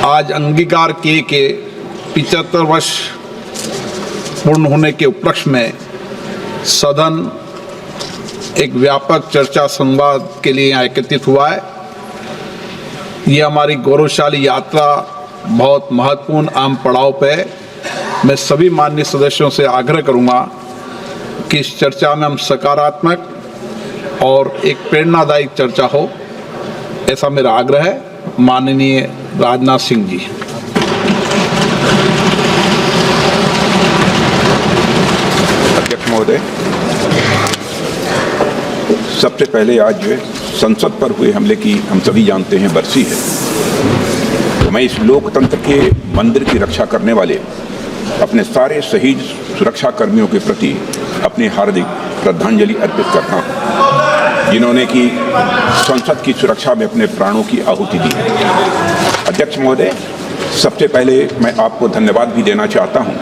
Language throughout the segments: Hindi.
आज अंगीकार किए के 75 वर्ष पूर्ण होने के उपलक्ष्य में सदन एक व्यापक चर्चा संवाद के लिए यहाँ एकत्रित हुआ है। ये हमारी गौरवशाली यात्रा बहुत महत्वपूर्ण अहम पड़ाव पे है। मैं सभी माननीय सदस्यों से आग्रह करूँगा कि इस चर्चा में हम सकारात्मक और एक प्रेरणादायक चर्चा हो, ऐसा मेरा आग्रह है। माननीय राजनाथ सिंह जी। अध्यक्ष महोदय, सबसे पहले आज जो है संसद पर हुए हमले की हम सभी जानते हैं बरसी है। तो मैं इस लोकतंत्र के मंदिर की रक्षा करने वाले अपने सारे शहीद सुरक्षा कर्मियों के प्रति अपनी हार्दिक श्रद्धांजलि अर्पित करता हूँ, जिन्होंने की संसद की सुरक्षा में अपने प्राणों की आहुति दी है। अध्यक्ष महोदय, सबसे पहले मैं आपको धन्यवाद भी देना चाहता हूँ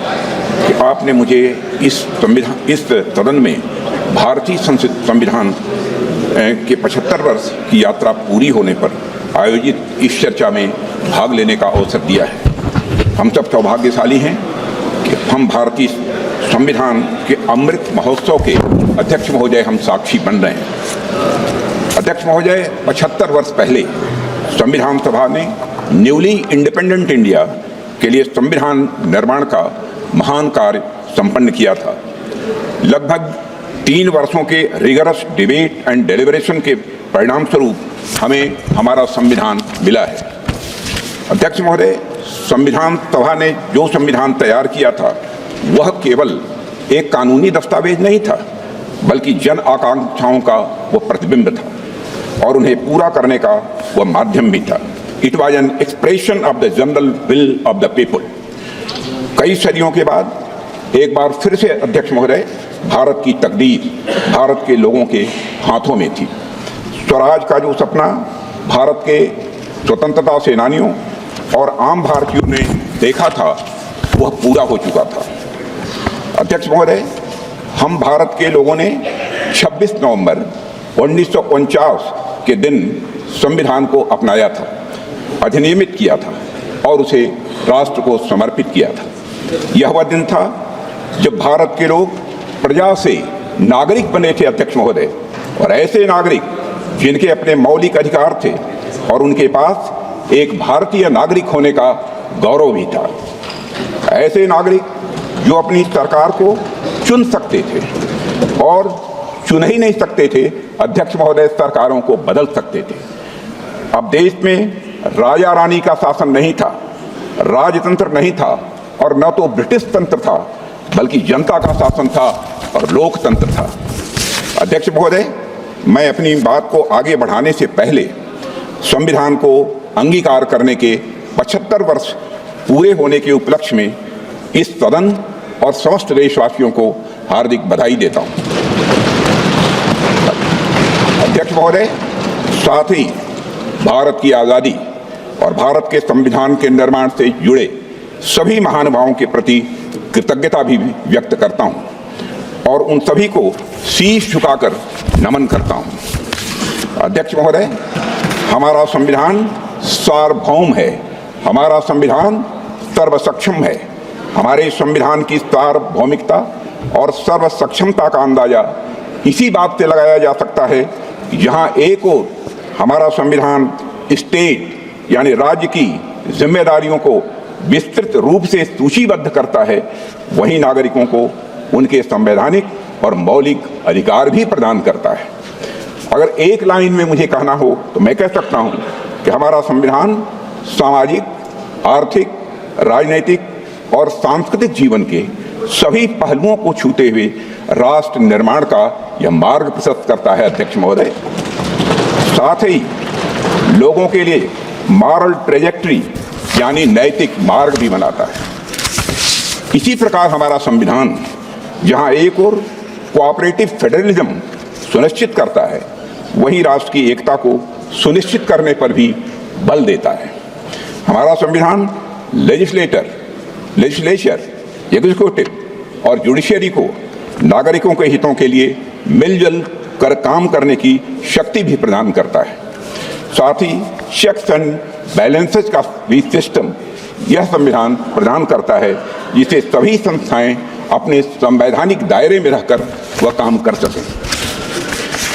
कि आपने मुझे इस सदन में भारतीय संविधान के 75 वर्ष की यात्रा पूरी होने पर आयोजित इस चर्चा में भाग लेने का अवसर दिया है। हम सब सौभाग्यशाली हैं कि हम भारतीय संविधान के अमृत महोत्सव के अध्यक्ष महोदय हम साक्षी बन रहे हैं। अध्यक्ष महोदय, 75 वर्ष पहले संविधान सभा ने न्यूली इंडिपेंडेंट इंडिया के लिए संविधान निर्माण का महान कार्य संपन्न किया था। लगभग 3 वर्षों के रिगरस डिबेट एंड डेलिब्रेशन के परिणाम स्वरूप हमें हमारा संविधान मिला है। अध्यक्ष महोदय, संविधान सभा ने जो संविधान तैयार किया था वह केवल एक कानूनी दस्तावेज नहीं था, बल्कि जन आकांक्षाओं का वह प्रतिबिंब था और उन्हें पूरा करने का वह माध्यम भी था। It was an expression of the general will of the people. कई सदियों के बाद एक बार फिर से अध्यक्ष महोदय, भारत की तकदीर भारत के लोगों के हाथों में थी। स्वराज का जो सपना भारत के स्वतंत्रता सेनानियों और आम भारतीयों ने देखा था वह पूरा हो चुका था। अध्यक्ष महोदय, हम भारत के लोगों ने 26 नवंबर 1949 के दिन संविधान को अपनाया था, अधिनियमित किया था और उसे राष्ट्र को समर्पित किया था। यह वह दिन था जब भारत के लोग प्रजा से नागरिक बने थे अध्यक्ष महोदय, और ऐसे नागरिक जिनके अपने मौलिक अधिकार थे और उनके पास एक भारतीय नागरिक होने का गौरव भी था। ऐसे नागरिक जो अपनी सरकार को चुन सकते थे और चुन ही नहीं सकते थे अध्यक्ष महोदय, सरकारों को बदल सकते थे। अब देश में राजा रानी का शासन नहीं था, राजतंत्र नहीं था और न तो ब्रिटिश तंत्र था, बल्कि जनता का शासन था और लोकतंत्र था। अध्यक्ष महोदय, मैं अपनी बात को आगे बढ़ाने से पहले संविधान को अंगीकार करने के 75 वर्ष पूरे होने के उपलक्ष्य में इस सदन और समस्त देशवासियों को हार्दिक बधाई देता हूँ। अध्यक्ष महोदय, साथ ही भारत की आज़ादी और भारत के संविधान के निर्माण से जुड़े सभी महानुभावों के प्रति कृतज्ञता भी व्यक्त करता हूँ और उन सभी को शीश झुकाकर नमन करता हूँ। अध्यक्ष महोदय, हमारा संविधान सार्वभौम है, हमारा संविधान सर्वसक्षम है। हमारे संविधान की सार्वभौमिकता और सर्वसक्षमता का अंदाजा इसी बात से लगाया जा सकता है कि जहाँ एक ओर हमारा संविधान स्टेट यानी राज्य की जिम्मेदारियों को विस्तृत रूप से सूचीबद्ध करता है, वहीं नागरिकों को उनके संवैधानिक और मौलिक अधिकार भी प्रदान करता है। अगर एक लाइन में मुझे कहना हो तो मैं कह सकता हूँ कि हमारा संविधान सामाजिक, आर्थिक, राजनैतिक और सांस्कृतिक जीवन के सभी पहलुओं को छूते हुए राष्ट्र निर्माण का यह मार्ग प्रशस्त करता है। अध्यक्ष महोदय, साथ ही लोगों के लिए मॉरल ट्रेजेक्ट्री यानी नैतिक मार्ग भी बनाता है। इसी प्रकार हमारा संविधान जहां एक ओर कोऑपरेटिव फेडरलिज्म सुनिश्चित करता है, वहीं राष्ट्र की एकता को सुनिश्चित करने पर भी बल देता है। हमारा संविधान लेजिस्लेचर, एग्जीक्यूटिव और जुडिशरी को नागरिकों के हितों के लिए मिलजुल कर काम करने की शक्ति भी प्रदान करता है। साथ ही चेक्स एंड बैलेंसेस का भी सिस्टम यह संविधान प्रदान करता है, जिसे सभी संस्थाएं अपने संवैधानिक दायरे में रहकर वह काम कर सकें।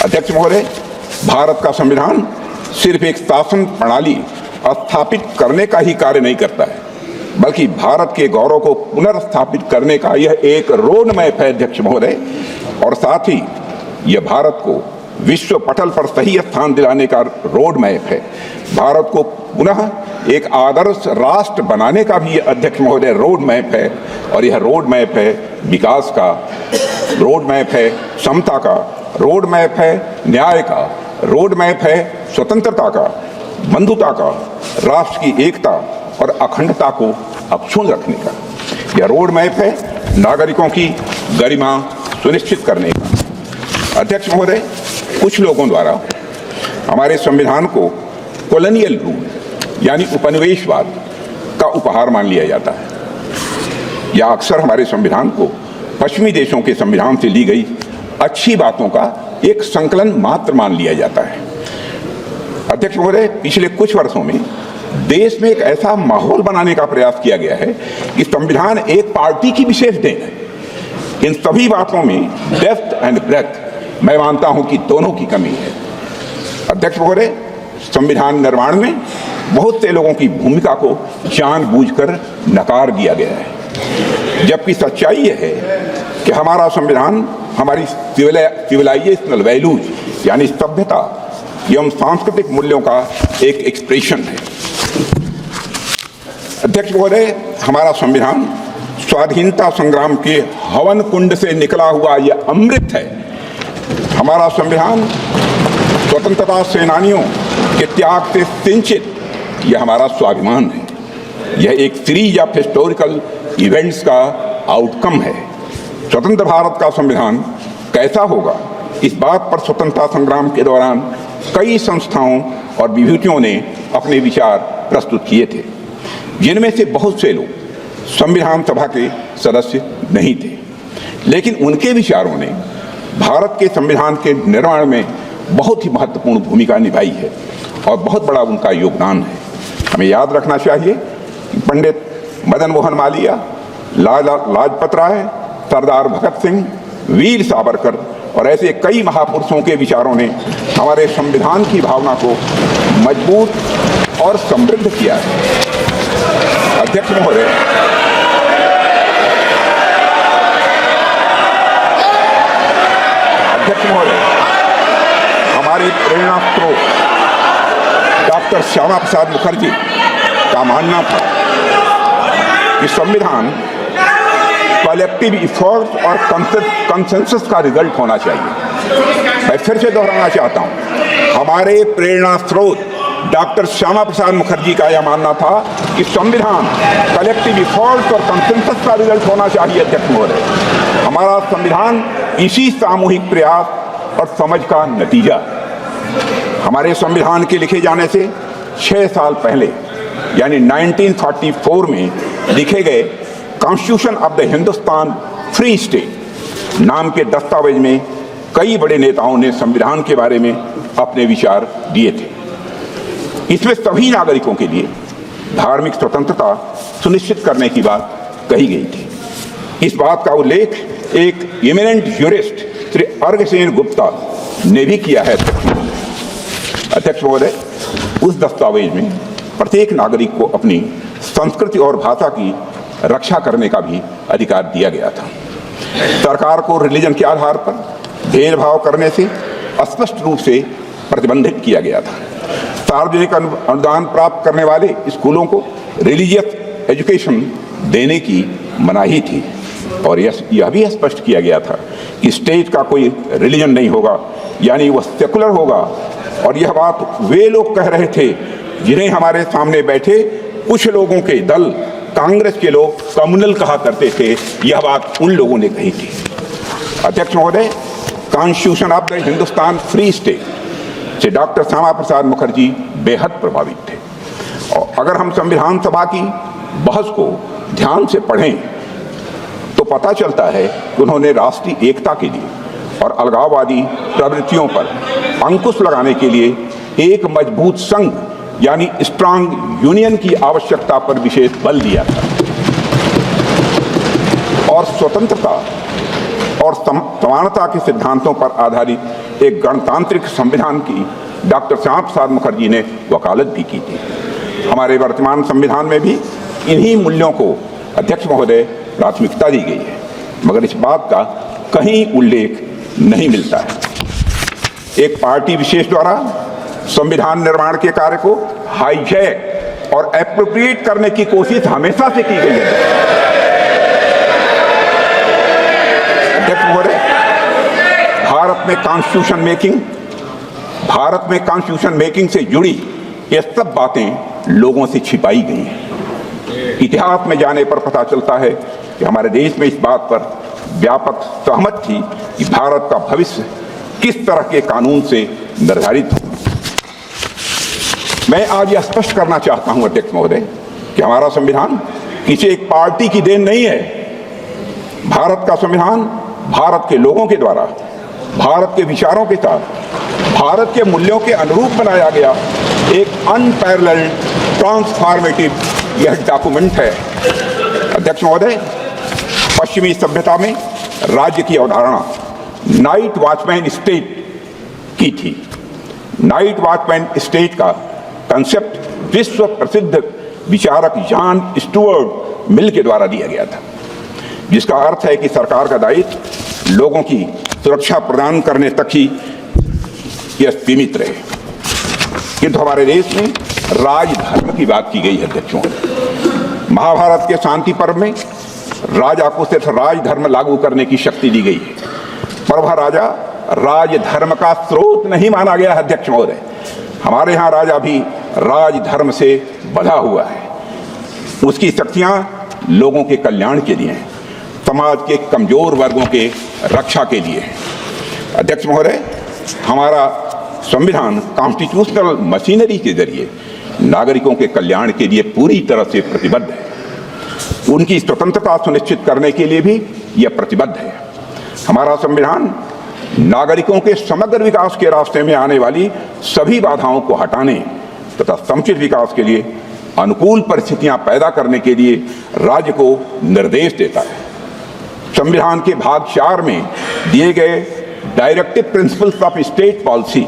अध्यक्ष महोदय, भारत का संविधान सिर्फ एक शासन प्रणाली स्थापित करने का ही कार्य नहीं करता है, बल्कि भारत के गौरव को पुनर्स्थापित करने का यह एक रोड मैप है अध्यक्ष महोदय, और साथ ही यह भारत को विश्व पटल पर सही स्थान दिलाने का रोड मैप है। भारत को पुनः एक आदर्श राष्ट्र बनाने का भी यह अध्यक्ष महोदय रोड मैप है, और यह रोड मैप है विकास का, रोड मैप है समता का, रोड मैप है न्याय का, रोड मैप है स्वतंत्रता का, बंधुता का, राष्ट्र की एकता और अखंडता को अक्षुण्ण रखने का। यह रोड मैप है नागरिकों की गरिमा सुनिश्चित करने का। अध्यक्ष महोदय, कुछ लोगों द्वारा हमारे संविधान को कॉलोनियल रूल यानी उपनिवेशवाद का उपहार मान लिया जाता है, या अक्सर हमारे संविधान को पश्चिमी देशों के संविधान से ली गई अच्छी बातों का एक संकलन मात्र मान लिया जाता है। अध्यक्ष महोदय, पिछले कुछ वर्षों में देश में एक ऐसा माहौल बनाने का प्रयास किया गया है कि संविधान एक पार्टी की विशेष देन है। इन सभी बातों में डेप्थ एंड ब्रेथ मैं मानता हूं कि दोनों की कमी है। अध्यक्ष महोदय, संविधान निर्माण में बहुत से लोगों की भूमिका को जानबूझकर नकार दिया गया है, जबकि सच्चाई यह है कि हमारा संविधान हमारी सिविलाइजेशनल वैल्यूज यानी सभ्यता एवं सांस्कृतिक मूल्यों का एक एक्सप्रेशन है। अध्यक्ष महोदय, हमारा संविधान स्वाधीनता संग्राम के हवन कुंड से निकला हुआ यह अमृत है। हमारा संविधान स्वतंत्रता सेनानियों के त्याग से सिंचित यह हमारा स्वाभिमान है। यह एक सीरीज ऑफ हिस्टोरिकल इवेंट्स का आउटकम है। स्वतंत्र भारत का संविधान कैसा होगा, इस बात पर स्वतंत्रता संग्राम के दौरान कई संस्थाओं और विभूतियों ने अपने विचार प्रस्तुत किए थे, जिनमें से बहुत से लोग संविधान सभा के सदस्य नहीं थे, लेकिन उनके विचारों ने भारत के संविधान के निर्माण में बहुत ही महत्वपूर्ण भूमिका निभाई है और बहुत बड़ा उनका योगदान है। हमें याद रखना चाहिए कि पंडित मदन मोहन मालवीय, लाला लाजपत राय, सरदार भगत सिंह, वीर सावरकर और ऐसे कई महापुरुषों के विचारों ने हमारे संविधान की भावना को मजबूत और समृद्ध किया है। अध्यक्ष महोदय, हमारे प्रेरणा स्रोत डॉक्टर श्यामा प्रसाद मुखर्जी का मानना था कि संविधान कलेक्टिव इफोर्ट और कंसेंसस का रिजल्ट होना चाहिए। मैं फिर से दोहराना चाहता हूं, हमारे प्रेरणा स्रोत डॉक्टर श्यामा प्रसाद मुखर्जी का यह मानना था कि संविधान कलेक्टिव इफोर्ट और कंसेंसस का रिजल्ट होना चाहिए। अध्यक्ष महोदय, हमारा संविधान इसी सामूहिक प्रयास और समझ का नतीजा है। हमारे संविधान के लिखे जाने से 6 साल पहले यानी 1944 में लिखे गए constitution of the Hindustan free state नाम के दस्तावेज में कई बड़े नेताओं ने संविधान के बारे में अपने विचार दिए थे। इसमें सभी नागरिकों के लिए धार्मिक स्वतंत्रता सुनिश्चित करने की बात कही गई थी। इस बात का उल्लेख एक इमिनेंट ज्यूरिस्ट श्री अर्घसेन गुप्ता ने भी किया है। अध्यक्ष महोदय, उस दस्तावेज में प्रत्येक नागरिक को अपनी संस्कृति और भाषा की रक्षा करने का भी अधिकार दिया गया था। सरकार को रिलीजन के आधार पर भेदभाव करने से स्पष्ट रूप से प्रतिबंधित किया गया था। सार्वजनिक अनुदान प्राप्त करने वाले स्कूलों को रिलीजियस एजुकेशन देने की मनाही थी और यह भी स्पष्ट किया गया था कि स्टेट का कोई रिलीजन नहीं होगा, यानी वह सेकुलर होगा। और यह बात वे लोग कह रहे थे जिन्हें हमारे सामने बैठे कुछ लोगों के दल कांग्रेस के लोग कम्युनल कहा करते थे। यह बात उन लोगों ने कही थी। अध्यक्ष महोदय, constitution of the Hindustan free state से डॉक्टर श्यामा प्रसाद मुखर्जी बेहद प्रभावित थे। और अगर हम संविधान सभा की बहस को ध्यान से पढ़ें तो पता चलता है कि उन्होंने राष्ट्रीय एकता के लिए और अलगाववादी प्रवृत्तियों पर अंकुश लगाने के लिए एक मजबूत संघ यानी स्ट्रांग यूनियन की आवश्यकता पर विशेष बल दिया था और स्वतंत्रता और समानता के सिद्धांतों पर आधारित एक गणतांत्रिक संविधान की डॉक्टर श्यामा प्रसाद मुखर्जी ने वकालत भी की थी। हमारे वर्तमान संविधान में भी इन्हीं मूल्यों को अध्यक्ष महोदय प्राथमिकता दी गई है, मगर इस बात का कहीं उल्लेख नहीं मिलता है। एक पार्टी विशेष द्वारा संविधान निर्माण के कार्य को हाईजैक और एप्रोप्रिएट करने की कोशिश हमेशा से की गई है। अध्यक्ष महोदय, भारत में कॉन्स्टिट्यूशन मेकिंग से जुड़ी ये सब बातें लोगों से छिपाई गई हैं। इतिहास में जाने पर पता चलता है कि हमारे देश में इस बात पर व्यापक सहमत थी कि भारत का भविष्य किस तरह के कानून से निर्धारित हो। मैं आज यह स्पष्ट करना चाहता हूं अध्यक्ष महोदय कि हमारा संविधान किसी एक पार्टी की देन नहीं है। भारत का संविधान भारत के लोगों के द्वारा भारत के विचारों के साथ भारत के मूल्यों के अनुरूप बनाया गया एक अनपैरेलल्ड ट्रांसफॉर्मेटिव यह डॉक्यूमेंट है। अध्यक्ष महोदय, पश्चिमी सभ्यता में राज्य की अवधारणा नाइट वॉचमैन स्टेट की थी। नाइट वॉचमैन स्टेट का कंसेप्ट विश्व प्रसिद्ध विचारक जॉन स्टुअर्ट मिल के द्वारा दिया गया था, जिसका अर्थ है कि सरकार का दायित्व लोगों की सुरक्षा प्रदान करने तक ही यह सीमित रहे। किंतु हमारे देश में राजधर्म की बात की गई है। अध्यक्षों, महाभारत के शांति पर्व में राजा को सिर्फ राजधर्म लागू करने की शक्ति दी गई है, पर वह राजा राजधर्म का स्रोत नहीं माना गया है। अध्यक्ष महोदय, हमारे यहाँ राजा भी राजधर्म से बंधा हुआ है। उसकी शक्तियाँ लोगों के कल्याण के लिए हैं, समाज के कमजोर वर्गों के रक्षा के लिए है। अध्यक्ष महोदय, हमारा संविधान कॉन्स्टिट्यूशनल मशीनरी के जरिए नागरिकों के कल्याण के लिए पूरी तरह से प्रतिबद्ध है। उनकी स्वतंत्रता सुनिश्चित करने के लिए भी यह प्रतिबद्ध है। हमारा संविधान नागरिकों के समग्र विकास के रास्ते में आने वाली सभी बाधाओं को हटाने तथा समुचित विकास के लिए अनुकूल परिस्थितियां पैदा करने के लिए राज्य को निर्देश देता है। संविधान के भाग 4 में दिए गए directive principles of state policy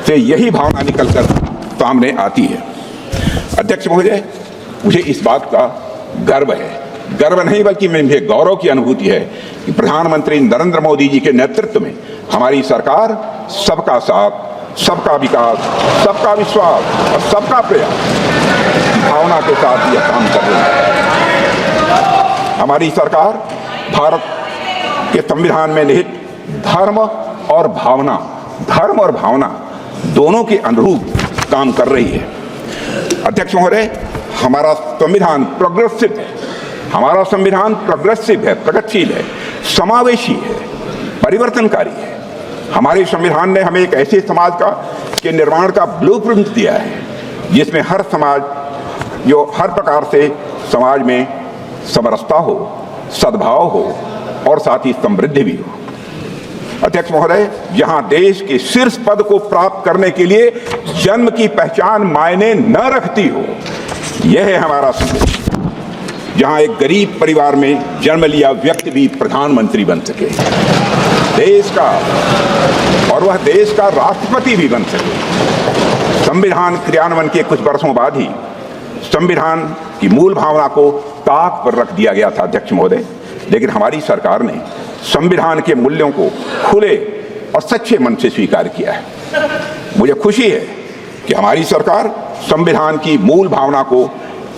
से यही भावना निकलकर सामने आती है। अध्यक्ष महोदय, मुझे इस बात का गर्व है, गर्व नहीं बल्कि मुझे गौरव की अनुभूति है कि प्रधानमंत्री नरेंद्र मोदी जी के नेतृत्व में हमारी सरकार सबका साथ, सबका विकास, सबका विश्वास और सबका प्रयास भावना के साथ यह काम कर रही है। हमारी सरकार भारत के संविधान में निहित धर्म और भावना दोनों के अनुरूप काम कर रही है। अध्यक्ष महोदय, हमारा संविधान प्रोग्रेसिव है। हमारा संविधान प्रोग्रेसिव है, प्रगतिशील है, समावेशी है, परिवर्तनकारी है। हमारे संविधान ने हमें एक ऐसे समाज के निर्माण का ब्लूप्रिंट दिया है जिसमें हर समाज जो हर प्रकार से समाज में समरसता हो, सद्भाव हो और साथ ही समृद्धि भी हो। अध्यक्ष महोदय, जहां देश के शीर्ष पद को प्राप्त करने के लिए जन्म की पहचान मायने न रखती हो, यह है हमारा संदेश। जहां एक गरीब परिवार में जन्म लिया व्यक्ति भी प्रधानमंत्री बन सके, देश का और वह देश का राष्ट्रपति भी बन सके। संविधान क्रियान्वयन के कुछ वर्षों बाद ही संविधान की मूल भावना को ताक पर रख दिया गया था। अध्यक्ष महोदय, लेकिन हमारी सरकार ने संविधान के मूल्यों को खुले और सच्चे मन से स्वीकार किया है। मुझे खुशी है कि हमारी सरकार संविधान की मूल भावना को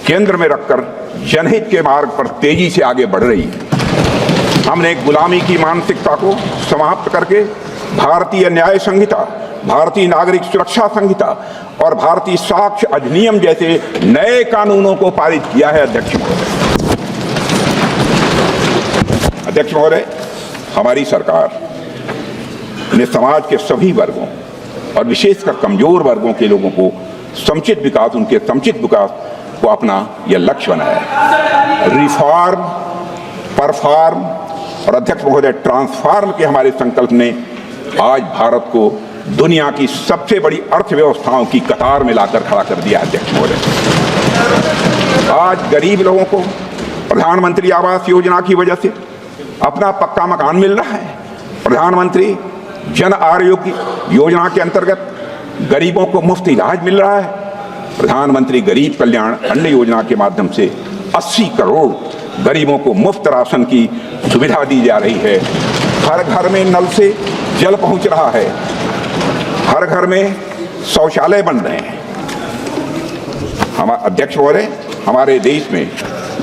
केंद्र में रखकर जनहित के मार्ग पर तेजी से आगे बढ़ रही है। हमने एक गुलामी की मानसिकता को समाप्त करके भारतीय न्याय संहिता, भारतीय नागरिक सुरक्षा संहिता और भारतीय साक्ष्य अधिनियम जैसे नए कानूनों को पारित किया है। अध्यक्ष महोदय, हमारी सरकार ने समाज के सभी वर्गों और विशेषकर कमजोर वर्गों के लोगों को समुचित विकास, उनके समुचित विकास को अपना यह लक्ष्य बनाया है। रिफॉर्म, परफॉर्म और अध्यक्ष महोदय ट्रांसफॉर्म के हमारे संकल्प ने आज भारत को दुनिया की सबसे बड़ी अर्थव्यवस्थाओं की कतार में लाकर खड़ा कर दिया अध्यक्ष महोदय। आज गरीब लोगों को प्रधानमंत्री आवास योजना की वजह से अपना पक्का मकान मिल रहा है। प्रधानमंत्री जन आरोग्य योजना के अंतर्गत गरीबों को मुफ्त इलाज मिल रहा है। प्रधानमंत्री गरीब कल्याण अन्न योजना के माध्यम से 80 करोड़ गरीबों को मुफ्त राशन की सुविधा दी जा रही है। हर घर में नल से जल पहुंच रहा है। हर घर में शौचालय बन रहे हैं। हमारे अध्यक्ष महोदय, हमारे देश में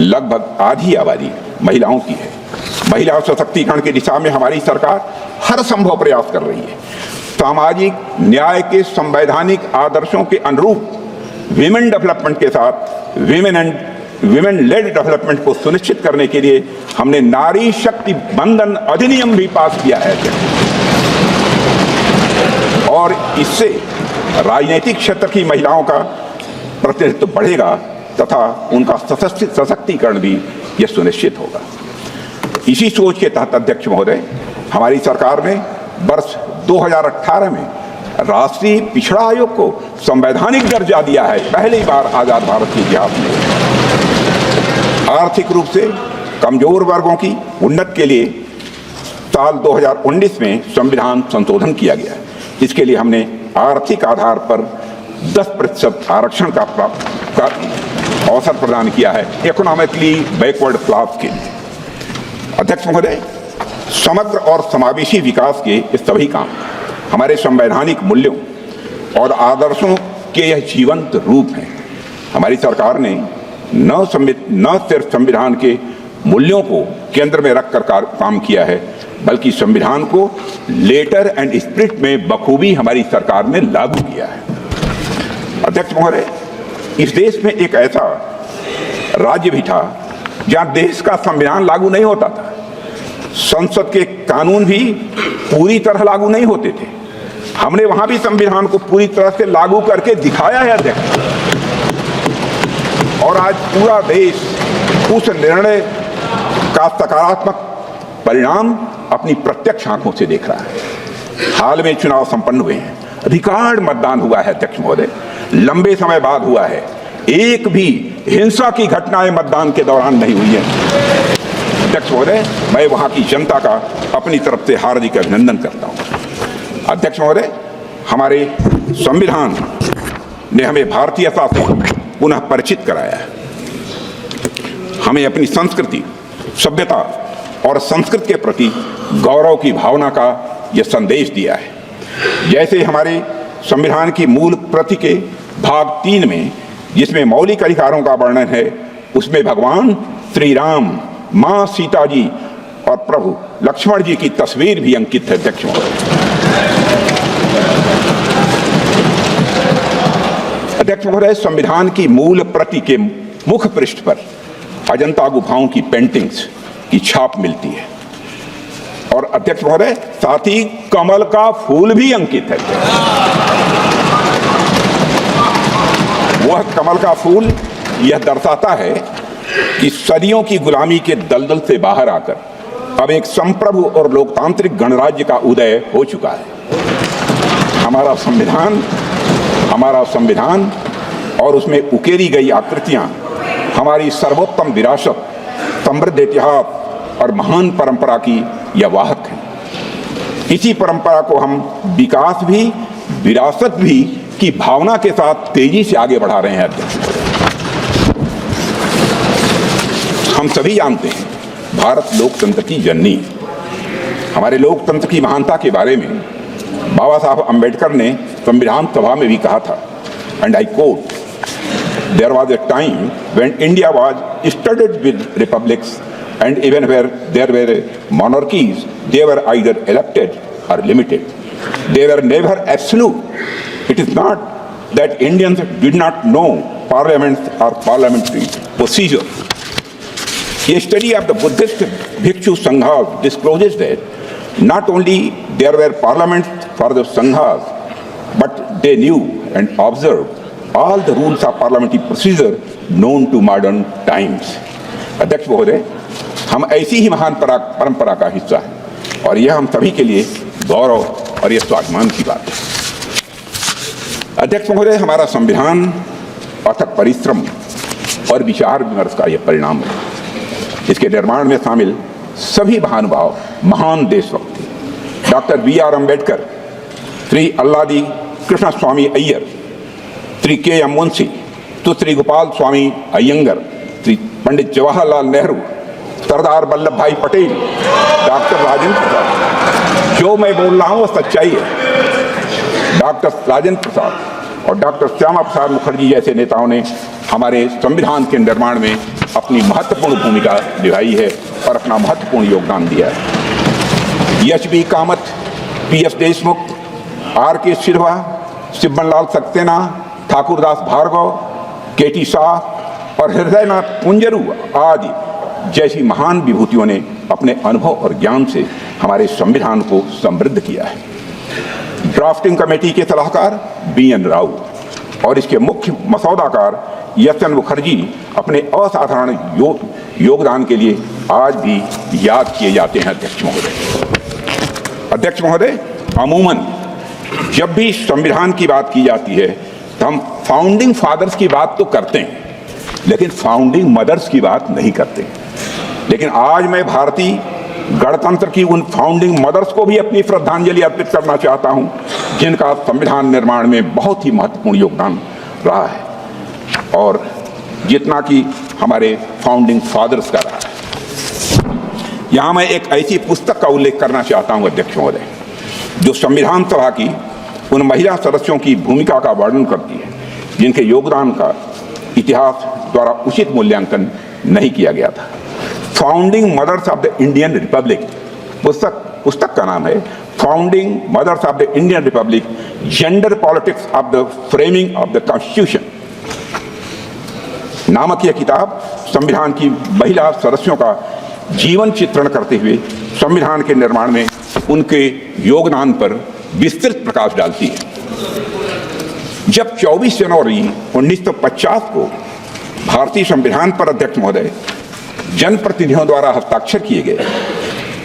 लगभग आधी आबादी महिलाओं की है। महिला सशक्तिकरण की दिशा में हमारी सरकार हर संभव प्रयास कर रही है। सामाजिक न्याय के संवैधानिक आदर्शों के अनुरूप विमेन डेवलपमेंट के साथ विमेन लेड डेवलपमेंट को सुनिश्चित करने के लिए हमने नारी शक्ति बंधन अधिनियम भी पास किया है और इससे राजनीतिक क्षेत्र की महिलाओं का प्रतिनिधित्व बढ़ेगा तथा उनका सशक्तिकरण भी यह सुनिश्चित होगा। इसी सोच के तहत अध्यक्ष महोदय, हमारी सरकार ने वर्ष 2018 में राष्ट्रीय पिछड़ा आयोग को संवैधानिक दर्जा दिया है। पहली बार आजाद भारत के इतिहास में आर्थिक रूप से कमजोर वर्गों की उन्नति के लिए साल 2019 में संविधान संशोधन किया गया। इसके लिए हमने आर्थिक आधार पर 10% आरक्षण का अवसर प्रदान किया है इकोनॉमिकली बैकवर्ड क्लास के लिए। अध्यक्ष महोदय, समग्र और समावेशी विकास के ये सभी काम हमारे संवैधानिक मूल्यों और आदर्शों के यह जीवंत रूप हैं। हमारी सरकार ने न सिर्फ संविधान के मूल्यों को केंद्र में रखकर काम किया है, बल्कि संविधान को लेटर एंड स्पिरिट में बखूबी हमारी सरकार ने लागू किया है। अध्यक्ष महोदय, इस देश में एक ऐसा राज्य भी था जहां देश का संविधान लागू नहीं होता था। संसद के कानून भी पूरी तरह लागू नहीं होते थे। हमने वहां भी संविधान को पूरी तरह से लागू करके दिखाया है अध्यक्ष। और आज पूरा देश उस निर्णय का सकारात्मक परिणाम अपनी प्रत्यक्ष आंखों से देख रहा है। हाल में चुनाव संपन्न हुए हैं, रिकॉर्ड मतदान हुआ है अध्यक्ष महोदय, लंबे समय बाद हुआ है। एक भी हिंसा की घटनाएं मतदान के दौरान नहीं हुई है। अध्यक्ष महोदय, मैं वहां की जनता का अपनी तरफ से हार्दिक अभिनंदन करता हूं। अध्यक्ष महोदय, हमारे संविधान ने हमें भारतीयता से पुनः परिचित कराया है। हमें अपनी संस्कृति, सभ्यता और संस्कृति के प्रति गौरव की भावना का यह संदेश दिया है। जैसे हमारे संविधान की मूल प्रति के भाग 3 में, जिसमें मौलिक अधिकारों का वर्णन है, उसमें भगवान श्री राम, मां सीता जी और प्रभु लक्ष्मण जी की तस्वीर भी अंकित है। अध्यक्ष महोदय, संविधान की मूल प्रति के मुख पृष्ठ पर अजंता गुफाओं की पेंटिंग्स की छाप मिलती है और अध्यक्ष महोदय, साथ ही कमल का फूल भी अंकित है। वह कमल का फूल यह दर्शाता है कि सदियों की गुलामी के दलदल से बाहर आकर अब एक संप्रभु और लोकतांत्रिक गणराज्य का उदय हो चुका है। हमारा संविधान और उसमें उकेरी गई आकृतियां हमारी सर्वोत्तम विरासत, समृद्ध इतिहास और महान परंपरा की यह वाहक है। इसी परंपरा को हम विकास भी, विरासत भी की भावना के साथ तेजी से आगे बढ़ा रहे हैं। हम सभी जानते हैं भारत लोकतंत्र की जननी। हमारे लोकतंत्र की महानता के बारे में बाबा साहब अम्बेडकर ने संविधान सभा में भी कहा था, and I quote, there was a time when India was studded with republics and even where there were monarchies, they were either elected or limited. They were never absolute. It is not that Indians did not know parliaments or parliamentary procedure. A study of the Buddhist Bhikshu Sanghas discloses that not only there were parliaments for the Sanghas, but they knew and observed all the rules of parliamentary procedure known to modern times. अध्यक्ष महोदय, हम ऐसी ही महान परंपरा का हिस्सा हैं और यह हम सभी के लिए गौरव और यह स्वाभिमान की बात है। अध्यक्ष महोदय, हमारा संविधान अथक परिश्रम और विचार विमर्श का यह परिणाम है। इसके निर्माण में शामिल सभी महानुभाव महान देशभक्त थे। Doctor B R. Ambedkar, Shri Alladi Krishnaswami Ayyar, Shri K M. Munshi, तो श्री गोपाल स्वामी अयंगर, श्री पंडित जवाहरलाल नेहरू, सरदार वल्लभ भाई पटेल, डॉक्टर राजेंद्र प्रसाद। जो मैं बोल रहा हूं वो सच्चाई है। डॉक्टर राजेंद्र प्रसाद और डॉक्टर श्यामा प्रसाद मुखर्जी जैसे नेताओं ने हमारे संविधान के निर्माण में अपनी महत्वपूर्ण भूमिका निभाई है और अपना महत्वपूर्ण योगदान दिया है। HB. Kamat, PS. Deshmukh, R K. सिरवा, शिवबनलाल सक्सेना, ठाकुरदास भार्गव, के.टी. शाह और हृदयनाथ कुंजरू आदि जैसी महान विभूतियों ने अपने अनुभव और ज्ञान से हमारे संविधान को समृद्ध किया है। ड्राफ्टिंग कमेटी के सलाहकार बी.एन. राव और इसके मुख्य मसौदाकार एस.एन. मुखर्जी अपने असाधारण योगदान के लिए आज भी याद किए जाते हैं। अध्यक्ष महोदय, अमूमन जब भी संविधान की बात की जाती है तो हम फाउंडिंग फादर्स की बात तो करते हैं, लेकिन फाउंडिंग मदर्स की बात नहीं करते। लेकिन आज मैं भारतीय गणतंत्र की उन फाउंडिंग मदर्स को भी अपनी श्रद्धांजलि अर्पित करना चाहता हूं, जिनका संविधान निर्माण में बहुत ही महत्वपूर्ण योगदान रहा है और जितना कि हमारे फाउंडिंग फादर्स का रहा है। यहां मैं एक ऐसी पुस्तक का उल्लेख करना चाहता हूं अध्यक्ष महोदय, जो संविधान सभा की उन महिला सदस्यों की भूमिका का वर्णन करती है जिनके योगदान का इतिहास द्वारा उचित मूल्यांकन नहीं किया गया था। Founding mothers of the Indian republic पुस्तक का नाम है founding mothers of the Indian republic, gender politics of the framing of the constitution नामक यह किताब संविधान की महिला सदस्यों का जीवन चित्रण करते हुए संविधान के निर्माण में उनके योगदान पर विस्तृत प्रकाश डालती है। जब 24 जनवरी 1950 को भारतीय संविधान पर अध्यक्ष महोदय जनप्रतिनिधियों द्वारा हस्ताक्षर किए गए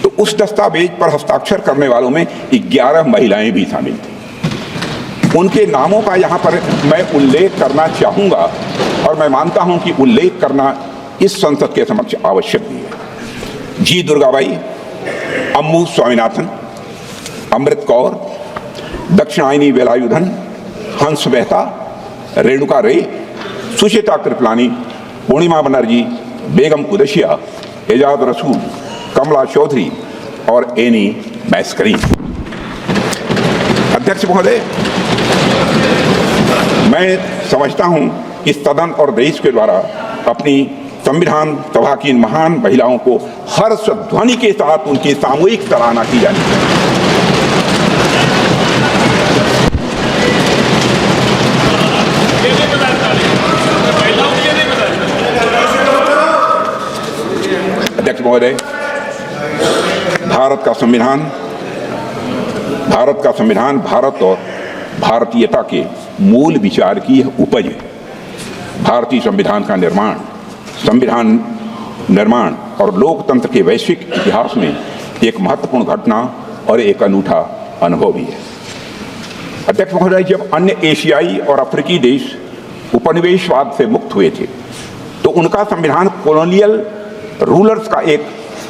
तो उस दस्तावेज पर हस्ताक्षर करने वालों में 11 महिलाएं भी शामिल थीं। उनके नामों का यहाँ पर मैं उल्लेख करना चाहूँगा और मैं मानता हूँ कि उल्लेख करना इस संसद के समक्ष आवश्यक भी है। जी. दुर्गाबाई, अम्मू स्वामीनाथन, अमृत कौर, दक्षिणायनी वेलायुधन, हंस मेहता, रेणुका रे, सुचिता कृपलानी, पूर्णिमा बनर्जी, बेगम कुदशिया, एजाज रसूल, कमला चौधरी और एनी मैस्करीन। अध्यक्ष महोदय, मैं समझता हूं कि सदन और देश के द्वारा अपनी संविधान सभा की इन महान महिलाओं को हर्ष ध्वनि के साथ उनकी सामूहिक सराहना की जानी चाहिए। अध्यक्ष महोदय, भारत का संविधान भारत और भारतीयता के मूल विचार की यह उपज है। भारतीय संविधान का संविधान निर्माण और लोकतंत्र के वैश्विक इतिहास में एक महत्वपूर्ण घटना और एक अनूठा अनुभव भी है। अध्यक्ष महोदय, जब अन्य एशियाई और अफ्रीकी देश उपनिवेशवाद से मुक्त हुए थे तो उनका संविधान कॉलोनियल रूलर्स का एक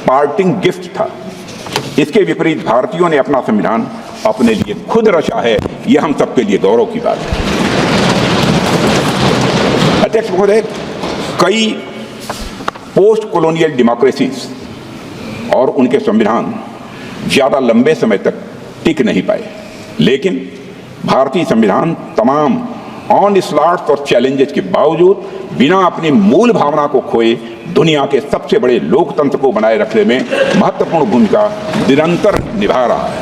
पार्टिंग गिफ्ट था। इसके विपरीत भारतीयों ने अपना संविधान अपने लिए खुद रचा है। यह हम सबके लिए गौरव की बात है। अध्यक्ष महोदय, कई पोस्ट कॉलोनियल डेमोक्रेसीज और उनके संविधान ज़्यादा लंबे समय तक टिक नहीं पाए, लेकिन भारतीय संविधान तमाम ऑनस्लॉट्स और चैलेंजेस के बावजूद बिना अपनी मूल भावना को खोए दुनिया के सबसे बड़े लोकतंत्र को बनाए रखने में महत्वपूर्ण भूमिका निरंतर निभा रहा है।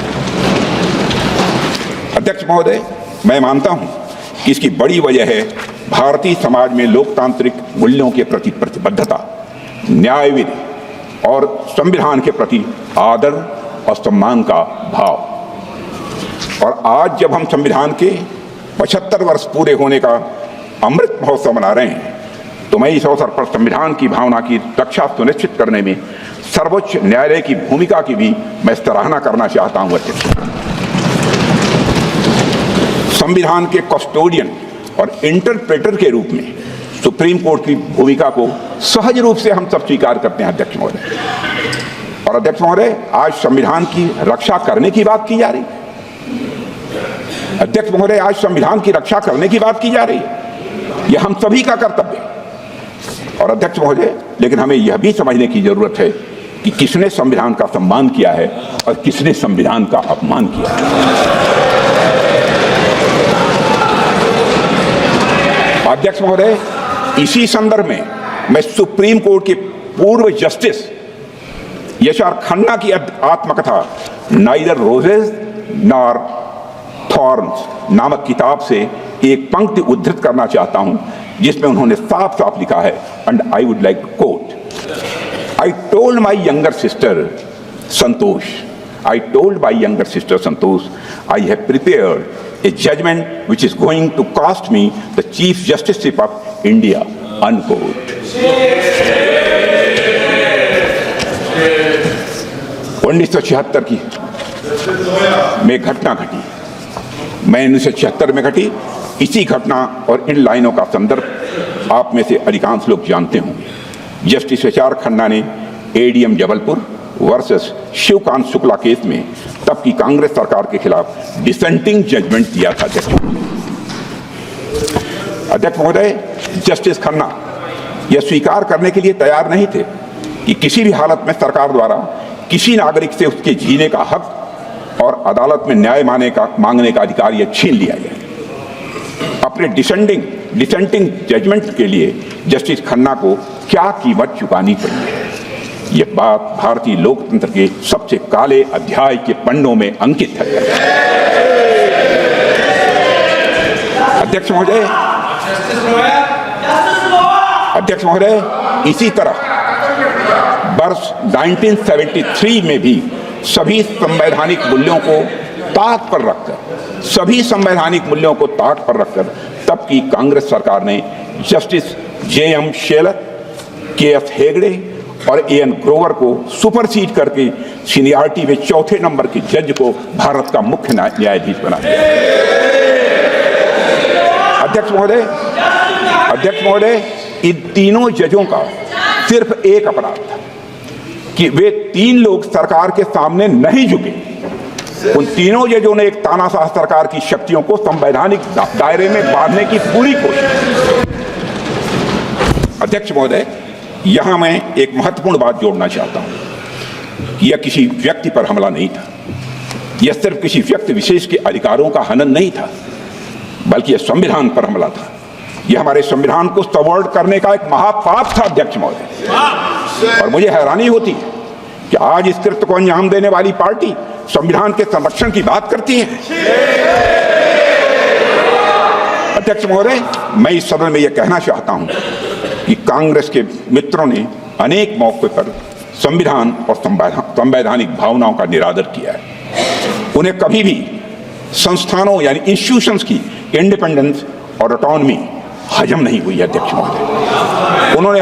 अध्यक्ष महोदय, मैं मानता हूं कि इसकी बड़ी वजह है भारतीय समाज में लोकतांत्रिक मूल्यों के प्रति प्रतिबद्धता, न्यायविधि और संविधान के प्रति आदर और सम्मान का भाव। और आज जब हम संविधान के 75 वर्ष पूरे होने का अमृत महोत्सव मना रहे हैं तो मैं इस अवसर पर संविधान की भावना की रक्षा सुनिश्चित करने में सर्वोच्च न्यायालय की भूमिका की भी मैं सराहना करना चाहता हूं। संविधान के कस्टोडियन और इंटरप्रेटर के रूप में सुप्रीम कोर्ट की भूमिका को सहज रूप से हम सब स्वीकार करते हैं अध्यक्ष महोदय। और अध्यक्ष महोदय, आज संविधान की रक्षा करने की बात की जा रही है। अध्यक्ष महोदय, आज संविधान की रक्षा करने की बात की जा रही है। यह हम सभी का कर्तव्य है। और अध्यक्ष महोदय, लेकिन हमें यह भी समझने की जरूरत है कि किसने संविधान का सम्मान किया है और किसने संविधान का अपमान किया है। अध्यक्ष महोदय, इसी संदर्भ में मैं सुप्रीम कोर्ट के पूर्व जस्टिस यशआर खन्ना की आत्मकथा नाइदर रोजेस नॉर थॉर्न्स नामक किताब से एक पंक्ति उद्धृत करना चाहता हूं, जिसमें उन्होंने साफ साफ लिखा है, and I would like to quote, I told my younger sister Santosh, I have prepared a judgment which is going to cost me the Chief Justiceship of India, unquote. 1976 की में घटना घटी, मैं 1976 में घटी। इसी घटना और इन लाइनों का संदर्भ आप में से अधिकांश लोग जानते होंगे। जस्टिस यशआर खन्ना ने ADM Jabalpur versus Shivkant Shukla case में तब की कांग्रेस सरकार के खिलाफ डिसेंटिंग जजमेंट दिया था। अध्यक्ष महोदय, जस्टिस खन्ना यह स्वीकार करने के लिए तैयार नहीं थे कि किसी भी हालत में सरकार द्वारा किसी नागरिक से उसके जीने का हक और अदालत में न्याय मांगने का अधिकार यह छीन लिया गया। अपने डिसेंटिंग जजमेंट के लिए जस्टिस खन्ना को क्या कीमत चुकानी पड़ी है, यह बात भारतीय लोकतंत्र के सबसे काले अध्याय के पन्नों में अंकित है। अध्यक्ष महोदय, इसी तरह वर्ष 1973 में भी सभी संवैधानिक मूल्यों को ताक पर रखकर तब की कांग्रेस सरकार ने justice JM Shelat, KS Hegde और एएन ग्रोवर को सुपरसीड करके सीनियरिटी में चौथे नंबर के जज को भारत का मुख्य न्यायाधीश बना दिया। अध्यक्ष महोदय, इन तीनों जजों का सिर्फ एक अपराध था कि वे तीन लोग सरकार के सामने नहीं झुके। उन तीनों जजों ने एक तानाशाह सरकार की शक्तियों को संवैधानिक दायरे में बांधने की पूरी कोशिश। अध्यक्ष महोदय, यहां मैं एक महत्वपूर्ण बात जोड़ना चाहता हूं कि यह किसी व्यक्ति पर हमला नहीं था। यह सिर्फ किसी व्यक्ति विशेष के अधिकारों का हनन नहीं था, बल्कि यह संविधान पर हमला था। यह हमारे संविधान को सबवर्ट करने का एक महापाप था। अध्यक्ष महोदय, और मुझे हैरानी होती है कि आज इस कृत्य को अंजाम देने वाली पार्टी संविधान के संरक्षण की बात करती है। अध्यक्ष महोदय, मैं इस सदन में यह कहना चाहता हूं कि कांग्रेस के मित्रों ने अनेक मौकों पर संविधान और संवैधानिक भावनाओं का निरादर किया है। उन्हें कभी भी संस्थानों यानी इंस्टीट्यूशंस की इंडिपेंडेंस और ऑटोनॉमी हजम नहीं हुई। अध्यक्ष महोदय, उन्होंने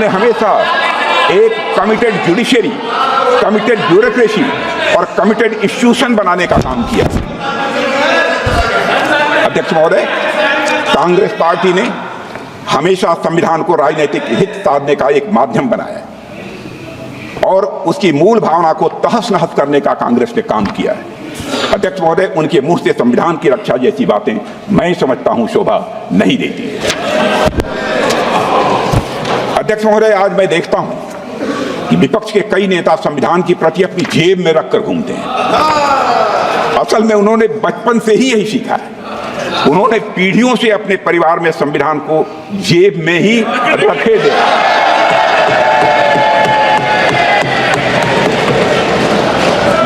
हमेशा एक कमिटेड जुडिशरी, कमिटेड ब्यूरोक्रेसी और कमिटेड इंस्टीट्यूशन बनाने का काम किया। अध्यक्ष महोदय, कांग्रेस पार्टी ने हमेशा संविधान को राजनीतिक हित साधने का एक माध्यम बनाया है और उसकी मूल भावना को तहस नहस करने का कांग्रेस ने काम किया है। अध्यक्ष महोदय, उनके मुंह से संविधान की रक्षा जैसी बातें मैं समझता हूं शोभा नहीं देती। अध्यक्ष महोदय, आज मैं देखता हूं कि विपक्ष के कई नेता संविधान की प्रति अपनी जेब में रखकर घूमते हैं। असल में उन्होंने बचपन से ही यही सीखा है। उन्होंने पीढ़ियों से अपने परिवार में संविधान को जेब में ही रखे थे।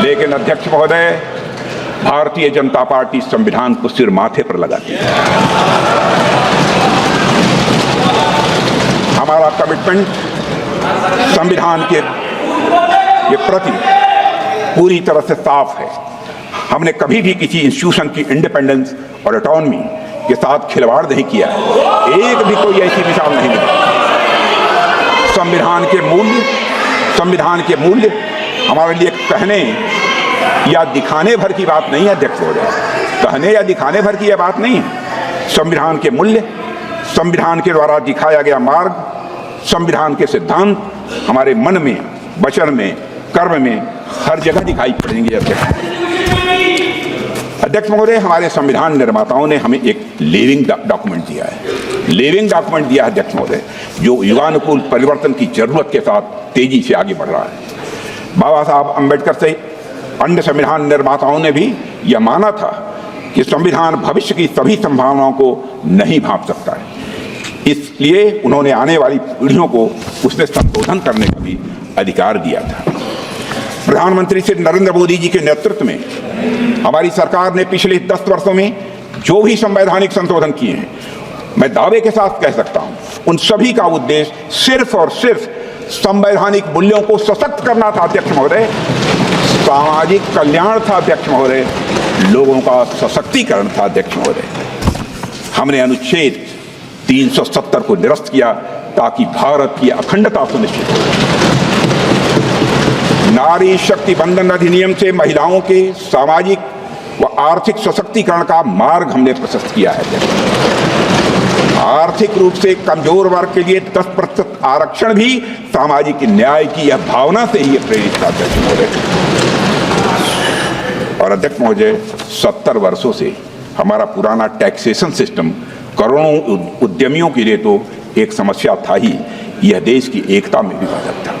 लेकिन अध्यक्ष महोदय, भारतीय जनता पार्टी संविधान को सिर माथे पर लगाती है। हमारा कमिटमेंट संविधान के प्रति पूरी तरह से साफ है। हमने कभी भी किसी इंस्टीट्यूशन की इंडिपेंडेंस और ऑटोनॉमी के साथ खिलवाड़ नहीं किया है। एक भी कोई ऐसी मिसाल नहीं मिली। संविधान के मूल्य हमारे लिए कहने या दिखाने भर की बात नहीं है। अध्यक्ष महोदय, कहने या दिखाने भर की यह बात नहीं है। संविधान के मूल्य, संविधान के द्वारा दिखाया गया मार्ग, संविधान के सिद्धांत हमारे मन में, वचन में, कर्म में हर जगह दिखाई पड़ेंगे। अध्यक्ष महोदय, हमारे संविधान निर्माताओं ने हमें एक लिविंग डॉक्यूमेंट दिया है, लिविंग डॉक्यूमेंट दिया है अध्यक्ष महोदय, जो युगानुकूल परिवर्तन की जरूरत के साथ तेजी से आगे बढ़ रहा है। बाबा साहब अम्बेडकर से अन्य संविधान निर्माताओं ने भी यह माना था कि संविधान भविष्य की सभी संभावनाओं को नहीं भांप सकता है, इसलिए उन्होंने आने वाली पीढ़ियों को उसमें संशोधन करने का भी अधिकार दिया था। प्रधानमंत्री श्री नरेंद्र मोदी जी के नेतृत्व में हमारी सरकार ने पिछले 10 वर्षों में जो भी संवैधानिक संशोधन किए हैं, मैं दावे के साथ कह सकता हूं, उन सभी का उद्देश्य सिर्फ और सिर्फ संवैधानिक मूल्यों को सशक्त करना था अध्यक्ष महोदय, सामाजिक कल्याण था अध्यक्ष महोदय, लोगों का सशक्तिकरण था अध्यक्ष महोदय। हमने अनुच्छेद 370 को निरस्त किया ताकि भारत की अखंडता सुनिश्चित हो। नारी शक्ति बंधन अधिनियम से महिलाओं के सामाजिक व आर्थिक सशक्तिकरण का मार्ग हमने प्रशस्त किया है। आर्थिक रूप से कमजोर वर्ग के लिए 10% आरक्षण भी सामाजिक न्याय की यह भावना से ही प्रेरित था अध्यक्ष महोदय। और अध्यक्ष महोदय, 70 वर्षों से हमारा पुराना टैक्सेशन सिस्टम करोड़ों उद्यमियों के लिए तो एक समस्या था ही, यह देश की एकता में भी बाधक था।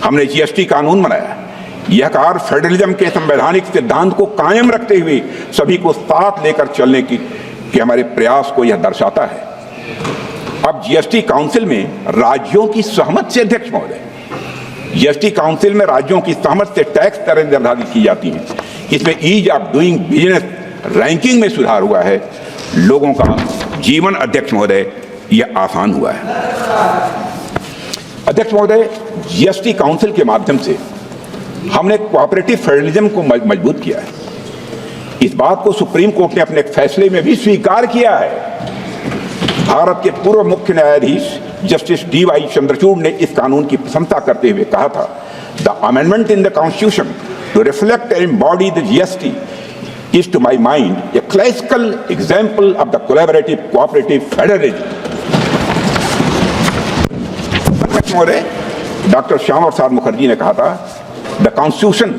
हमने जीएसटी कानून बनाया। यह कार्य फेडरलिज्म के संवैधानिक सिद्धांत को कायम रखते हुए सभी को साथ लेकर चलने की हमारे प्रयास को यह दर्शाता है। अब जीएसटी काउंसिल में राज्यों की सहमति से अध्यक्ष महोदय, जीएसटी काउंसिल में राज्यों की सहमति से टैक्स दरें निर्धारित की जाती हैं। इसमें ease of doing business ranking में सुधार हुआ है। लोगों का जीवन अध्यक्ष महोदय यह आसान हुआ है। अध्यक्ष महोदय, जीएसटी काउंसिल के माध्यम से हमने कोऑपरेटिव फेडरलिज्म को मजबूत किया है। इस बात को सुप्रीम कोर्ट ने अपने एक फैसले में भी स्वीकार किया है। भारत के पूर्व मुख्य न्यायाधीश जस्टिस डीवाई चंद्रचूड़ ने इस कानून की प्रशंसा करते हुए कहा था, the amendment in the constitution to reflect and embody the GST is to my mind a classical example of the collaborative cooperative federalism. Doctor Shyama Prasad Mukherjee ने कहा था, the constitution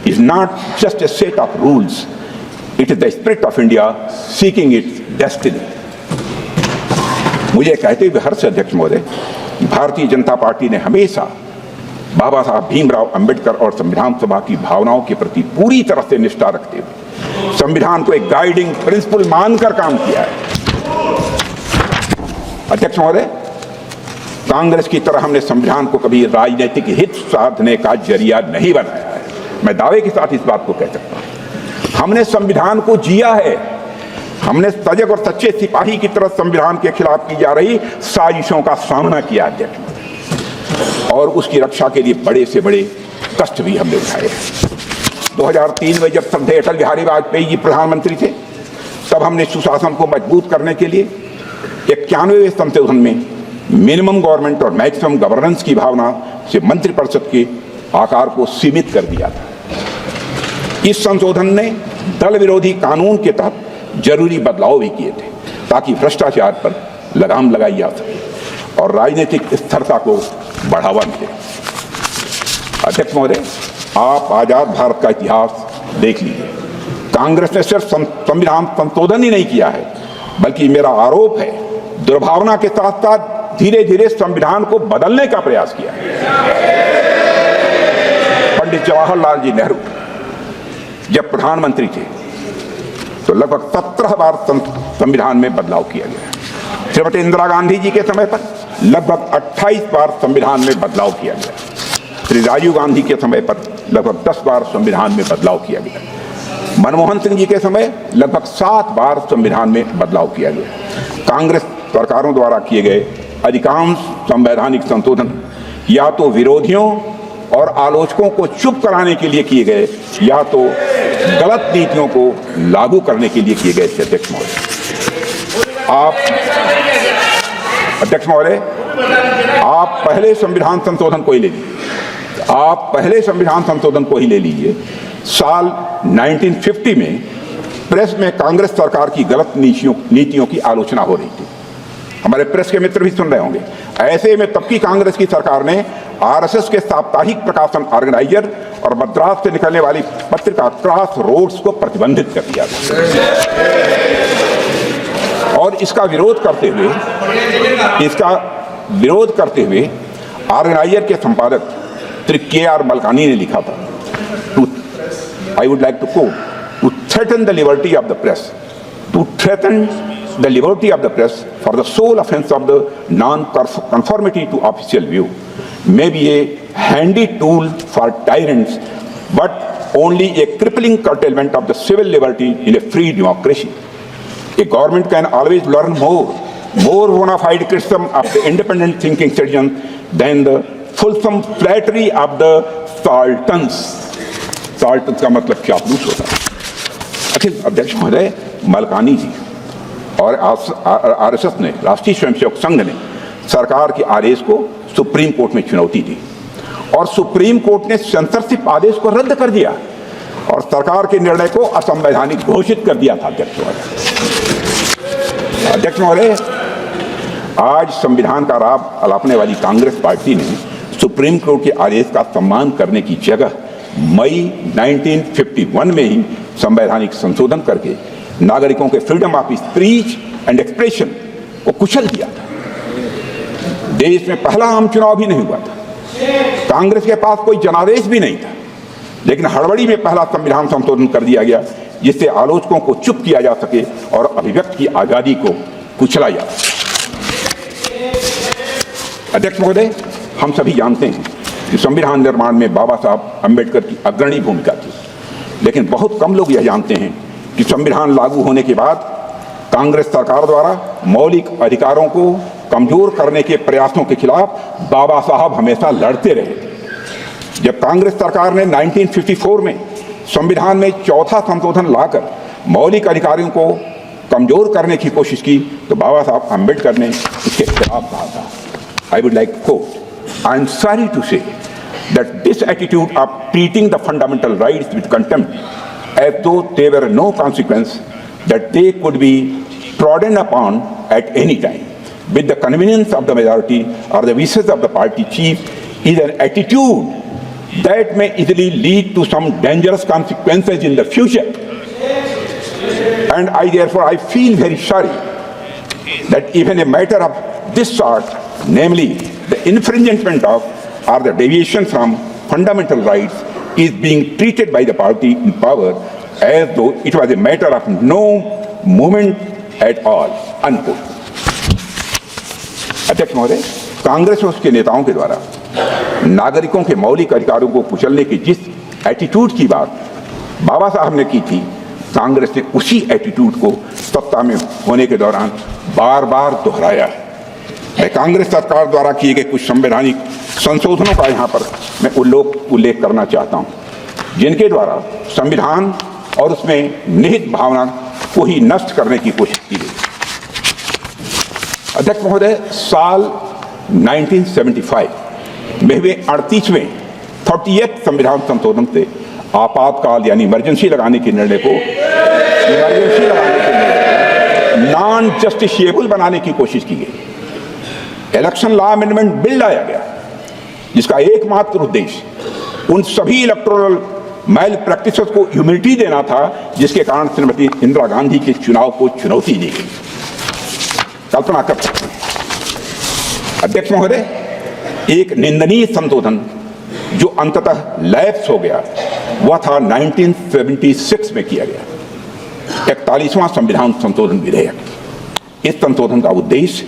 is not just a set of rules, it is the spirit of India seeking its destiny. मुझे कहते हुए हर्ष अध्यक्ष महोदय, भारतीय जनता पार्टी ने हमेशा बाबा साहब भीमराव अंबेडकर और संविधान सभा की भावनाओं के प्रति पूरी तरह से निष्ठा रखते हुए संविधान को एक गाइडिंग प्रिंसिपल मानकर काम किया है। अध्यक्ष महोदय, कांग्रेस की तरह हमने संविधान को कभी राजनीतिक हित साधने का जरिया नहीं बनाया है। मैं दावे के साथ इस बात को कह सकता हूं, हमने संविधान को जिया है। हमने सजग और सच्चे सिपाही की तरह संविधान के खिलाफ की जा रही साजिशों का सामना किया अध्यक्ष, और उसकी रक्षा के लिए बड़े से बड़े कष्ट भी हमने उठाए। 2003 में जब श्रद्धेय अटल बिहारी वाजपेयी जी प्रधानमंत्री थे, तब हमने सुशासन को मजबूत करने के लिए 91वें संशोधन में मिनिमम गवर्नमेंट और मैक्सिमम गवर्नेंस की भावना से मंत्रिपरिषद के आकार को सीमित कर दिया था। इस संशोधन ने दल विरोधी कानून के तहत जरूरी बदलाव भी किए थे ताकि भ्रष्टाचार पर लगाम लगाई जा सके और राजनीतिक स्थिरता को बढ़ावा मिले। अध्यक्ष महोदय, आप आजाद भारत का इतिहास देख लीजिए। कांग्रेस ने सिर्फ संविधान संशोधन ही नहीं किया है, बल्कि मेरा आरोप है दुर्भावना के साथ साथ धीरे धीरे संविधान को बदलने का प्रयास किया है। पंडित जवाहरलाल जी नेहरू जब प्रधानमंत्री थे तो लगभग 17 बार संविधान में बदलाव किया गया। श्रीमती इंदिरा गांधी जी के समय पर लगभग 28 बार संविधान में बदलाव किया गया। श्री राजीव गांधी के समय पर लगभग 10 बार संविधान में बदलाव किया गया। मनमोहन सिंह जी के समय लगभग 7 बार संविधान में बदलाव किया गया। कांग्रेस सरकारों द्वारा किए गए अधिकांश संवैधानिक संशोधन या तो विरोधियों और आलोचकों को चुप कराने के लिए किए गए या तो गलत नीतियों को लागू करने के लिए किए गए थे। अध्यक्ष महोदय, आप पहले संविधान संशोधन को ही ले लीजिए। आप पहले संविधान संशोधन को ही ले लीजिए। साल 1950 में प्रेस में कांग्रेस सरकार की गलत नीतियों की आलोचना हो रही थी। हमारे प्रेस के मित्र भी सुन रहे होंगे। ऐसे में तब की कांग्रेस की सरकार ने आरएसएस के साप्ताहिक प्रकाशन ऑर्गेनाइजर और मद्रास से निकलने वाली पत्रिका क्रॉस रोड्स को प्रतिबंधित कर दिया था। और इसका विरोध करते हुए ऑर्गेनाइजर के संपादक श्री के.आर. मलकानी ने लिखा था, I would like to quote, to threaten the liberty of the press, for the sole offense of the non-conformity to official view may be a handy tool for tyrants, but only a crippling curtailment of the civil liberty in a free democracy. A government can always learn more bona fide criticism of the independent thinking citizens than the fulsome flattery of the sultans. sultans का मतलब चापलूस होता है। अखिल अध्यक्ष महोदय, मलकानी जी और आरएसएस ने, राष्ट्रीय स्वयंसेवक संघ ने सरकार के आदेश को सुप्रीम कोर्ट में चुनौती दी और सुप्रीम कोर्ट ने सेंसरशिप आदेश को रद्द कर दिया और सरकार के निर्णय को असंवैधानिक घोषित कर दिया था। अध्यक्ष महोदय, आज संविधान का लाभ अलापने वाली कांग्रेस पार्टी ने सुप्रीम कोर्ट के आदेश का सम्मान करने की जगह मई 1951 में ही संवैधानिक संशोधन करके नागरिकों के freedom of speech and expression को कुचल दिया था। देश में पहला आम चुनाव भी नहीं हुआ था, कांग्रेस के पास कोई जनादेश भी नहीं था, लेकिन हड़बड़ी में पहला संविधान संशोधन कर दिया गया जिससे आलोचकों को चुप किया जा सके और अभिव्यक्ति की आजादी को कुचला जा सके। अध्यक्ष महोदय, हम सभी जानते हैं कि संविधान निर्माण में बाबा साहब अम्बेडकर की अग्रणी भूमिका थी, लेकिन बहुत कम लोग यह जानते हैं कि संविधान लागू होने के बाद कांग्रेस सरकार द्वारा मौलिक अधिकारों को कमजोर करने के प्रयासों के खिलाफ बाबा साहब हमेशा लड़ते रहे। जब कांग्रेस सरकार ने 1954 में संविधान में चौथा संशोधन लाकर मौलिक अधिकारों को कमजोर करने की कोशिश की तो बाबा साहब अम्बेडकर ने इसके खिलाफ कहा था। I would like to quote, I am sorry to say that this attitude of treating the fundamental rights with contempt as though there were no consequence, that they could be trodden upon at any time with the convenience of the majority or the wishes of the party chief is an attitude that may easily lead to some dangerous consequences in the future. And therefore I feel very sorry that even a matter of this sort, namely the infringement of or the deviation from fundamental rights, is being treated by the party in power as though it was a matter of no moment at all. Unquote. अध्यक्ष महोदय, कांग्रेस और उसके नेताओं के द्वारा नागरिकों के मौलिक अधिकारों को कुचलने की जिस एटीट्यूड की बात बाबा साहब ने की थी, कांग्रेस ने उसी एटीट्यूड को सत्ता में होने के दौरान बार बार दोहराया है। मैं कांग्रेस सरकार द्वारा किए गए कुछ संवैधानिक संशोधनों का यहाँ पर मैं उल्लेख करना चाहता हूँ, जिनके द्वारा संविधान और उसमें निहित भावना को ही नष्ट करने की कोशिश की गई। अध्यक्ष महोदय, साल 1975 में हुए 38वें 38th संविधान संशोधन से आपातकाल यानी इमरजेंसी लगाने के निर्णय को नॉन जस्टिशिएबल बनाने की कोशिश की गई। इलेक्शन लॉ अमेंडमेंट बिल लाया गया जिसका एकमात्र उद्देश्य उन सभी इलेक्टोरल मैल प्रैक्टिसेस को इम्यूनिटी देना था जिसके कारण श्रीमती इंदिरा गांधी के चुनाव को चुनौती दी गई। कल्पना कर सकते हैं अध्यक्ष महोदय, एक निंदनीय संशोधन जो अंततः लैप्स हो गया वह था 1976 में किया गया 41वां संविधान संशोधन विधेयक। इस संशोधन का उद्देश्य,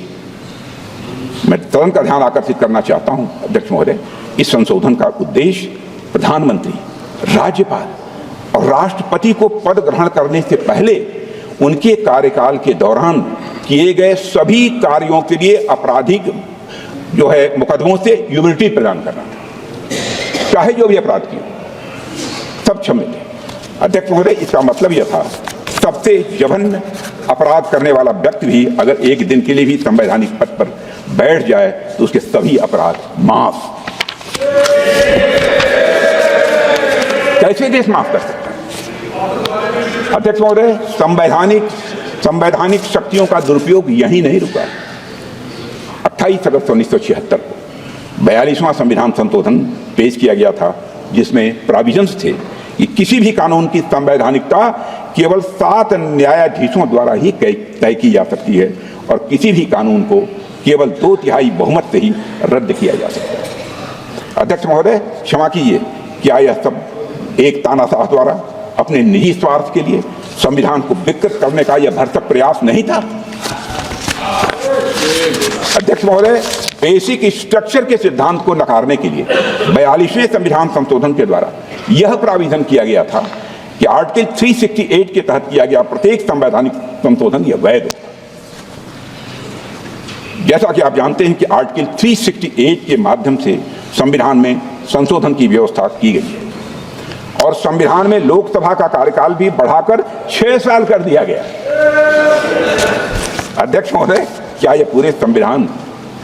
मैं सदन का ध्यान आकर्षित करना चाहता हूं अध्यक्ष महोदय, इस संशोधन का उद्देश्य प्रधानमंत्री, राज्यपाल और राष्ट्रपति को पद ग्रहण करने से पहले उनके कार्यकाल के दौरान किए गए सभी कार्यों के लिए आपराधिक जो है मुकदमों से इम्यूनिटी प्रदान करना था, चाहे जो भी अपराध किए सब क्षम्य थे। अध्यक्ष महोदय, इसका मतलब यह था सबसे जघन्य अपराध करने वाला व्यक्ति भी अगर एक दिन के लिए भी संवैधानिक पद पर बैठ जाए तो उसके सभी अपराध माफ। कैसे देश माफ कर सकता है? अध्यक्ष महोदय, संवैधानिक शक्तियों का दुरुपयोग यही नहीं रुका। 28 अगस्त 1976 को 42वां संविधान संशोधन पेश किया गया था, जिसमें प्रोविजंस थे कि किसी भी कानून की संवैधानिकता केवल 7 न्यायाधीशों द्वारा ही तय की जा सकती है और किसी भी कानून को केवल 2/3 बहुमत से ही रद्द किया जा सकता है। अध्यक्ष महोदय, क्षमा कीजिए, क्या यह सब एक तानाशाह द्वारा अपने निजी स्वार्थ के लिए संविधान को विकृत करने का यह भरसक प्रयास नहीं था? अध्यक्ष महोदय, बेसिक स्ट्रक्चर के सिद्धांत को नकारने के लिए 42वें संविधान संशोधन के द्वारा यह प्राविधान किया गया था कि आर्टिकल 368 के तहत किया गया प्रत्येक संवैधानिक संशोधन यह वैध होता। जैसा कि आप जानते हैं कि आर्टिकल 368 के माध्यम से संविधान में संशोधन की व्यवस्था की गई है और संविधान में लोकसभा का कार्यकाल भी बढ़ाकर 6 साल कर दिया गया। अध्यक्ष महोदय, क्या यह पूरे संविधान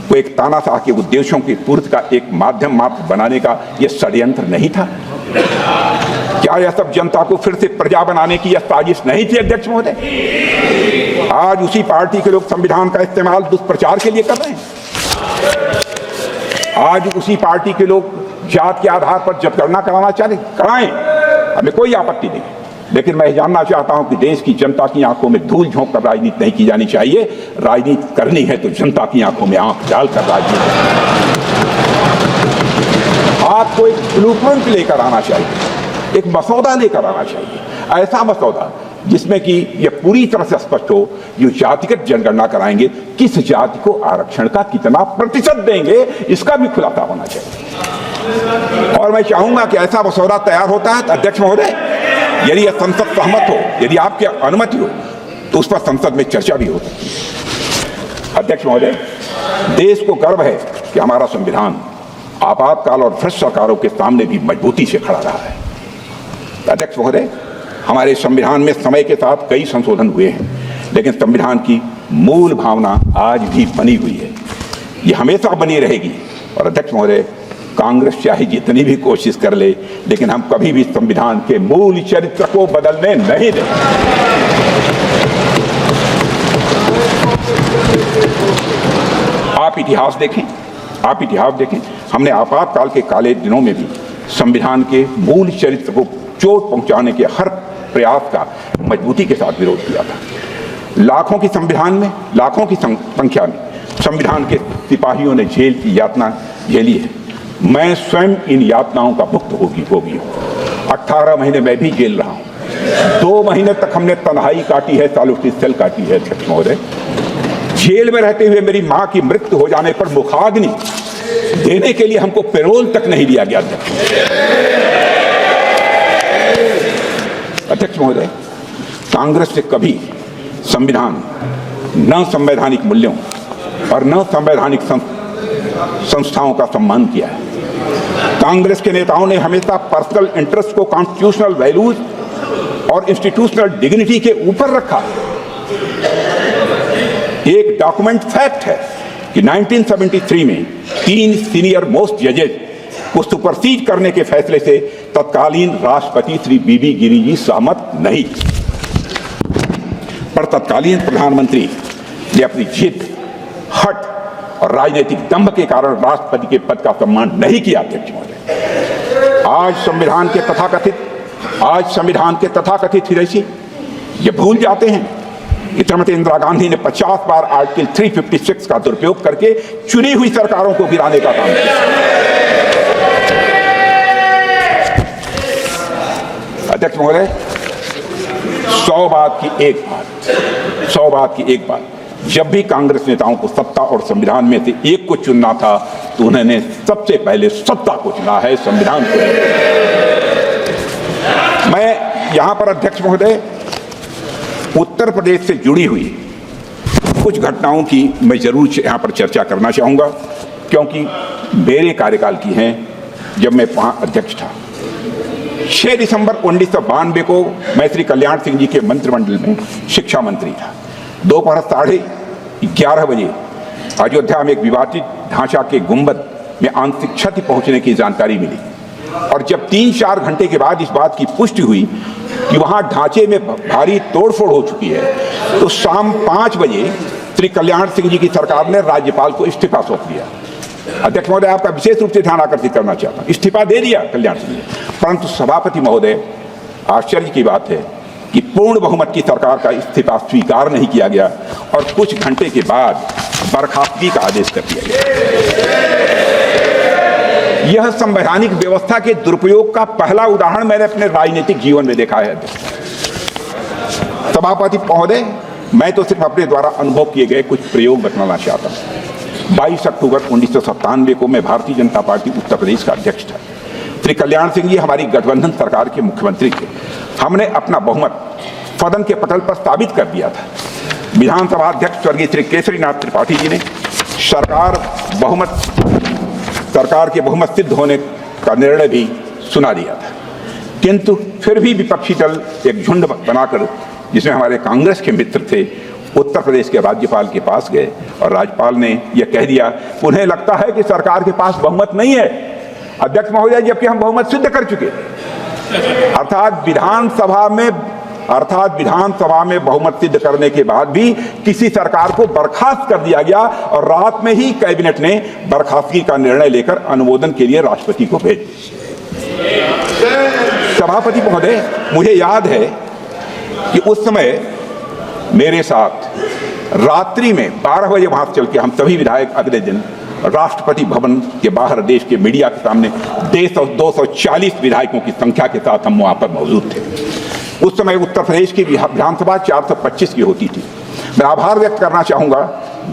को एक तानाशाह के उद्देश्यों की पूर्ति का एक माध्यम मात्र बनाने का यह षड्यंत्र नहीं था? क्या यह सब जनता को फिर से प्रजा बनाने की यह साजिश नहीं थी? अध्यक्ष महोदय, आज उसी पार्टी के लोग संविधान का इस्तेमाल दुष्प्रचार के लिए कर रहे हैं। आज उसी पार्टी के लोग जात के आधार पर जनगणना कराना चाहते, कराएं, हमें कोई आपत्ति नहीं, लेकिन मैं जानना चाहता हूं कि देश की जनता की आंखों में धूल झोंक कर राजनीति नहीं की जानी चाहिए। राजनीति करनी है तो जनता की आंखों में आंख डालकर राजनीति, आपको एक ब्लूप्रिंट लेकर आना चाहिए, एक मसौदा लेकर आना चाहिए, ऐसा मसौदा जिसमें कि यह पूरी तरह से स्पष्ट हो, जो जातिगत जनगणना कराएंगे किस जाति को आरक्षण का कितना प्रतिशत देंगे, इसका भी खुलासा होना चाहिए। और मैं चाहूंगा कि ऐसा मसौदा तैयार होता है, अध्यक्ष महोदय, यदि यह संसद सहमत हो, यदि आपकी अनुमति हो, तो उस पर संसद में चर्चा भी हो सकती है। अध्यक्ष महोदय, देश को गर्व है कि हमारा संविधान आपातकाल और भ्रष्ट सरकारों के सामने भी मजबूती से खड़ा रहा है। अध्यक्ष महोदय, हमारे संविधान में समय के साथ कई संशोधन हुए हैं, लेकिन संविधान की मूल भावना आज भी बनी हुई है, ये हमेशा बनी रहेगी। और अध्यक्ष महोदय, कांग्रेस चाहे जितनी भी कोशिश कर ले, लेकिन हम कभी भी संविधान के मूल चरित्र को बदलने नहीं देंगे। आप इतिहास देखें, हमने आपातकाल के काले दिनों में भी संविधान के मूल चरित्र को चोट पहुंचाने के हर प्रयास का मजबूती के साथ विरोध किया था। लाखों की संख्या में संविधान के सिपाहियों ने जेल की यातना झेली है। मैं स्वयं इन यातनाओं का मुक्त होगी हूँ। 18 महीने मैं भी जेल रहा हूँ। 2 महीने तक हमने तन्हाई काटी है, सॉलिटरी सेल काटी है। अध्यक्ष महोदय, जेल में रहते हुए मेरी मां की मृत्यु हो जाने पर मुखाग्नि देने के लिए हमको पैरोल तक नहीं दिया गया। अध्यक्ष महोदय, कांग्रेस ने कभी संविधान, न संवैधानिक मूल्यों और न संवैधानिक संस्थाओं का सम्मान किया है। कांग्रेस के नेताओं ने हमेशा पर्सनल इंटरेस्ट को कॉन्स्टिट्यूशनल वैल्यूज और इंस्टीट्यूशनल डिग्निटी के ऊपर रखा। एक डॉक्यूमेंट फैक्ट है कि 1973 में 3 सीनियर मोस्ट जजेस को सुपरसीड करने के फैसले से तत्कालीन राष्ट्रपति श्री बीबी गिरी जी सहमत नहीं, पर तत्कालीन प्रधानमंत्री ने अपनी जिद, हट और राजनीतिक दंभ के कारण राष्ट्रपति के पद का सम्मान नहीं किया। अध्यक्ष महोदय, आज संविधान के तथाकथित हितैषी ये भूल जाते हैं कि श्रीमती इंदिरा गांधी ने 50 बार आर्टिकल 356 का दुरुपयोग करके चुनी हुई सरकारों को गिराने का काम किया। अध्यक्ष महोदय, 100 बात की एक बात, जब भी कांग्रेस नेताओं को सत्ता और संविधान में से एक को चुनना था तो उन्होंने सबसे पहले सत्ता को चुना है, संविधान को। मैं यहां पर अध्यक्ष महोदय उत्तर प्रदेश से जुड़ी हुई कुछ घटनाओं की मैं जरूर यहां पर चर्चा करना चाहूंगा, क्योंकि मेरे कार्यकाल की हैं जब मैं वहां अध्यक्ष था। 6 दिसंबर 1992 को मैं श्री कल्याण सिंह जी के मंत्रिमंडल में शिक्षा मंत्री था। दोपहर 11:30 बजे अयोध्या में एक विवादित ढांचा के गुंबद में आंशिक क्षति पहुंचने की जानकारी मिली, और जब 3-4 घंटे के बाद इस बात की पुष्टि हुई कि वहां ढांचे में भारी तोड़फोड़ हो चुकी है, तो शाम 5 बजे श्री कल्याण सिंह जी की सरकार ने राज्यपाल को इस्तीफा सौंप दिया। अध्यक्ष महोदय, आपका विशेष रूप से ध्यान आकर्षित करना चाहता हूं, इस्तीफा दे दिया कल्याण सिंह ने, परंतु सभापति महोदय, आश्चर्य की बात है कि पूर्ण बहुमत की सरकार का इस्तीफा स्वीकार नहीं किया गया और कुछ घंटे के बाद बर्खास्तगी का आदेश कर दिया गया। यह संवैधानिक व्यवस्था के दुरुपयोग का पहला उदाहरण मैंने अपने राजनीतिक जीवन में देखा है। सभापति महोदय, मैं तो सिर्फ अपने द्वारा अनुभव किए गए कुछ प्रयोग बताना चाहता हूं। 22 अक्टूबर 1997 को मैं भारतीय जनता पार्टी उत्तर प्रदेश का अध्यक्ष था। श्री कल्याण सिंह जी हमारी गठबंधन सरकार के मुख्यमंत्री थे। हमने अपना बहुमत सदन के पटल पर साबित कर दिया था। विधानसभा अध्यक्ष स्वर्गीय श्री केसरीनाथ त्रिपाठी जी ने सरकार के बहुमत सिद्ध होने का निर्णय भी सुना दिया था, किंतु फिर भी विपक्षी दल एक झुंड बनाकर, जिसमें हमारे कांग्रेस के मित्र थे, उत्तर प्रदेश के राज्यपाल के पास गए और राज्यपाल ने यह कह दिया, उन्हें लगता है कि सरकार के पास बहुमत नहीं है अध्यक्ष महोदय, जबकि हम बहुमत सिद्ध कर चुके। अर्थात विधानसभा में बहुमत सिद्ध करने के बाद भी किसी सरकार को बर्खास्त कर दिया गया और रात में ही कैबिनेट ने बर्खास्तगी का निर्णय लेकर अनुमोदन के लिए राष्ट्रपति को भेज दिया। सभापति महोदय, मुझे याद है कि उस समय मेरे साथ रात्रि में 12 बजे वहां से चल के हम सभी विधायक अगले दिन राष्ट्रपति भवन के बाहर देश के मीडिया के सामने 240 विधायकों की संख्या के साथ हम वहां पर मौजूद थे। उस समय उत्तर प्रदेश की विधानसभा 425 की होती थी। मैं आभार व्यक्त करना चाहूंगा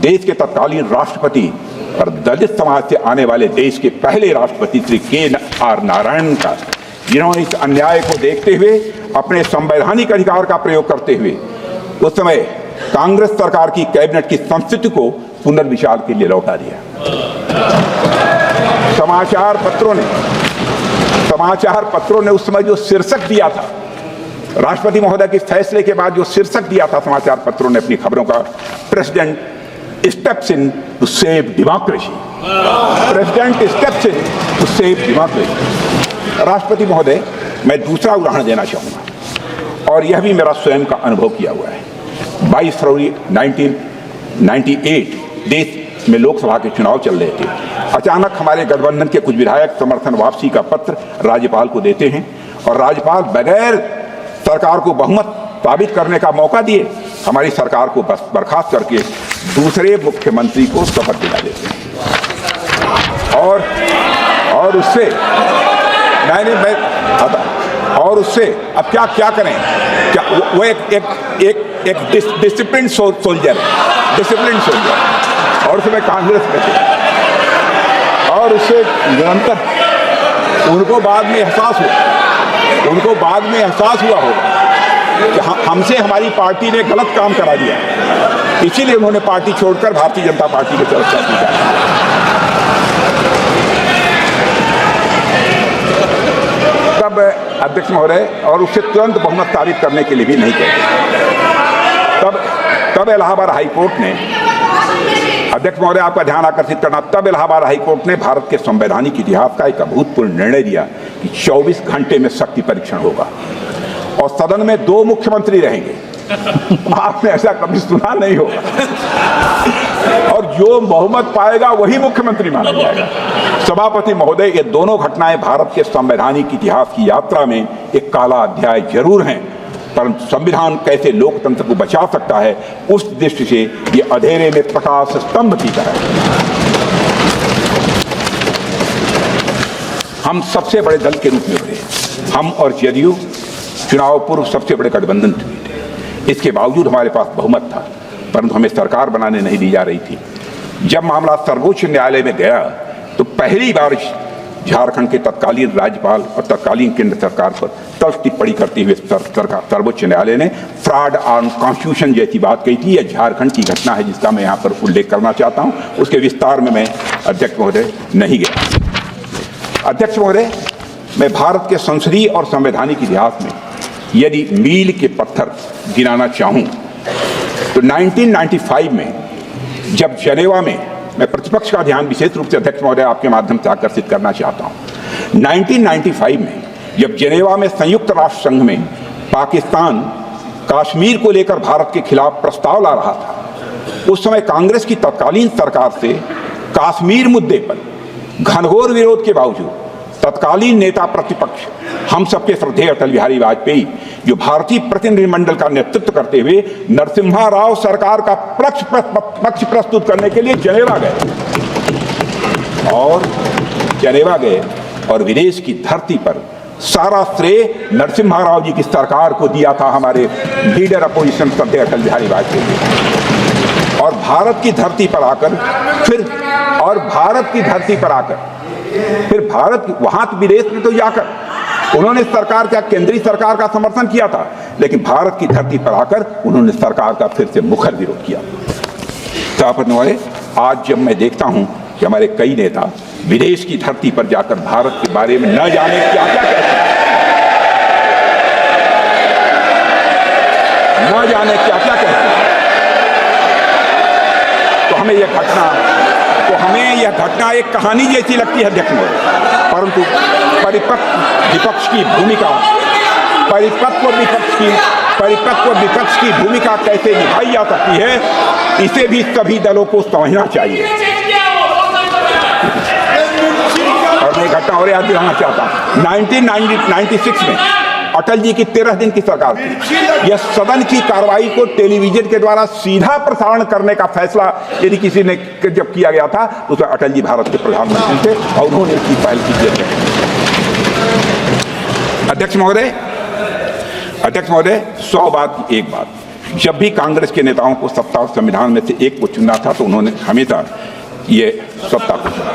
देश के तत्कालीन राष्ट्रपति और दलित समाज से आने वाले देश के पहले राष्ट्रपति श्री KR नारायण का, जिन्होंने इस अन्याय को देखते हुए अपने संवैधानिक अधिकार का प्रयोग करते हुए उस समय कांग्रेस सरकार की कैबिनेट की संस्कृति को पुनर्विचार के लिए लौटा दिया। समाचार पत्रों ने उस समय जो शीर्षक दिया था, राष्ट्रपति महोदय के फैसले के बाद जो शीर्षक दिया था समाचार पत्रों ने अपनी खबरों का, president steps in to save democracy, president steps in to save democracy. राष्ट्रपति महोदय, मैं दूसरा उदाहरण देना चाहूंगा और यह भी मेरा स्वयं का अनुभव किया हुआ है। 22 फरवरी 1998 देश में लोकसभा के चुनाव चल रहे थे। अचानक हमारे गठबंधन के कुछ विधायक समर्थन वापसी का पत्र राज्यपाल को देते हैं और राज्यपाल बगैर सरकार को बहुमत साबित करने का मौका दिए हमारी सरकार को बर्खास्त करके दूसरे मुख्यमंत्री को शपथ दिला देते हैं। और उससे अब क्या करें, क्या वो एक डिसिप्लिन सोल्जर और उसमें कांग्रेस में थे और उससे निरंतर उनको बाद में एहसास हुआ होगा कि हमसे हमारी पार्टी ने गलत काम करा दिया, इसीलिए उन्होंने पार्टी छोड़कर भारतीय जनता पार्टी की तरफ से तब अध्यक्ष महोदय, और उससे तुरंत बहुमत साबित करने के लिए भी नहीं कहते। तब इलाहाबाद हाईकोर्ट ने, अध्यक्ष महोदय आपका ध्यान आकर्षित करना, तब इलाहाबाद हाईकोर्ट ने भारत के संवैधानिक इतिहास का एक अभूतपूर्व निर्णय दिया कि 24 घंटे में शक्ति परीक्षण होगा और सदन में 2 मुख्यमंत्री रहेंगे। आपने ऐसा कभी सुना नहीं होगा और जो बहुमत पाएगा वही मुख्यमंत्री माना जाएगा। सभापति महोदय, ये दोनों घटनाएं भारत के संवैधानिक इतिहास की यात्रा में एक काला अध्याय जरूर हैं, परंतु संविधान कैसे लोकतंत्र को बचा सकता है उस दृष्टि से ये अंधेरे में प्रकाश स्तंभ की तरह। हम सबसे बड़े दल के रूप में उभरे, हम और जदयू चुनाव पूर्व सबसे बड़े गठबंधन थे। इसके बावजूद हमारे पास बहुमत था, परंतु हमें सरकार बनाने नहीं दी जा रही थी। जब मामला सर्वोच्च न्यायालय में गया तो पहली बार झारखंड के तत्कालीन राज्यपाल और तत्कालीन केंद्र सरकार पर तल्ख टिप्पणी करते हुए सर्वोच्च न्यायालय ने फ्रॉड ऑन कॉन्स्टिट्यूशन जैसी बात कही थी। यह झारखंड की घटना है जिसका मैं यहाँ पर उल्लेख करना चाहता हूँ, उसके विस्तार में मैं अध्यक्ष महोदय नहीं गया। अध्यक्ष महोदय, मैं भारत के संसदीय और संवैधानिक इतिहास में यदि मील के पत्थर गिनाना चाहूँ तो 1995 में जब जेनेवा में, मैं प्रतिपक्ष का ध्यान विशेष रूप से अध्यक्ष महोदय आपके माध्यम से आकर्षित करना चाहता हूं। 1995 में जब जेनेवा में संयुक्त राष्ट्र संघ में पाकिस्तान कश्मीर को लेकर भारत के खिलाफ प्रस्ताव ला रहा था, उस समय कांग्रेस की तत्कालीन सरकार से कश्मीर मुद्दे पर घनघोर विरोध के बावजूद तत्कालीन नेता प्रतिपक्ष हम सबके श्रद्धेय अटल बिहारी वाजपेयी, जो भारतीय प्रतिनिधिमंडल का नेतृत्व करते हुए नरसिम्हा राव सरकार का पक्ष प्रस्तुत करने के लिए जेनेवा गए और विदेश की धरती पर सारा श्रेय नरसिम्हा राव जी की सरकार को दिया था हमारे लीडर अपोजिशन श्रद्धेय अटल बिहारी वाजपेयी। और भारत की धरती पर आकर फिर वहां विदेश में तो जाकर उन्होंने सरकार का, केंद्रीय सरकार का समर्थन किया था, लेकिन भारत की धरती पर आकर उन्होंने सरकार का फिर से मुखर विरोध किया। आज जब मैं देखता हूं कि हमारे कई नेता विदेश की धरती पर जाकर भारत के बारे में न जाने क्या क्या कहते हैं, तो हमें यह घटना एक कहानी जैसी लगती है देखने में, परंतु परिपक्व विपक्ष की भूमिका कैसे निभाई जा सकती है, इसे भी सभी दलों को समझना चाहिए। और मैं घटना और याद दिलाना चाहता हूं, 1996 में अटल जी की 13 दिन की सरकार थी। यह सदन की कार्रवाई को टेलीविजन के द्वारा सीधा प्रसारण करने का फैसला यदि किसी ने जब किया गया था, तो उसमें अटल जी भारत के प्रधानमंत्री थे और उन्होंने इसकी पहल की थी। अध्यक्ष महोदय, 100 बात एक बात, जब भी कांग्रेस के नेताओं को सत्ता और संविधान में से एक को चुनना था तो उन्होंने हमेशा ये सत्ता को चुना।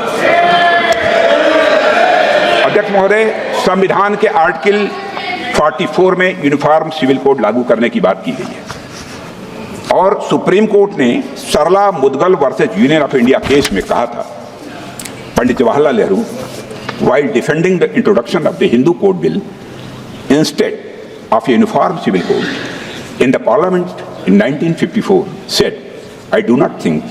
अध्यक्ष महोदय, संविधान के आर्टिकल 44 में यूनिफॉर्म सिविल कोड लागू करने की बात की गई है और सुप्रीम कोर्ट ने Sarla Mudgal versus union of India case में कहा था, Pandit Jawaharlal Nehru while defending the introduction of the Hindu Code Bill instead of a uniform civil code in the Parliament in 1954 said, I do not think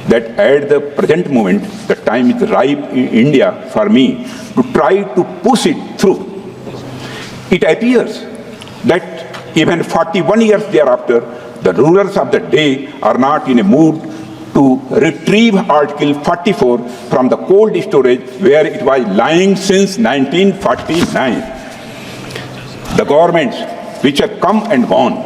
that at the present moment the time is ripe in India for me to try to push it through. It appears that even 41 years thereafter, the rulers of the day are not in a mood to retrieve Article 44 from the cold storage where it was lying since 1949. The governments which have come and gone,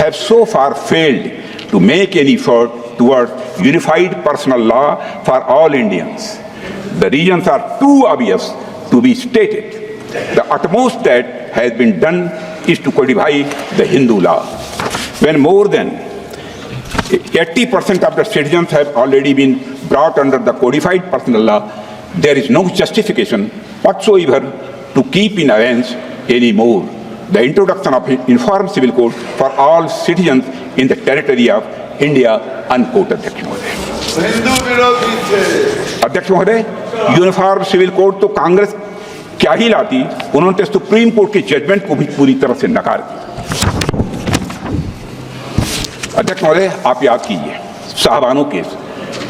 have so far failed to make any effort towards unified personal law for all Indians. The reasons are too obvious to be stated. The utmost that has been done is to codify the Hindu law. When more than 80% of the citizens have already been brought under the codified personal law, there is no justification whatsoever to keep in abeyance anymore the introduction of uniform civil code for all citizens in the territory of India, unquote. अध्यक्ष महोदय, यूनिफॉर्म सिविल कोड तो कांग्रेस क्या ही लाती, उन्होंने सुप्रीम कोर्ट के जजमेंट को भी पूरी तरह से नकार दिया। अध्यक्ष महोदय, आप याद कीजिए साहबानो केस,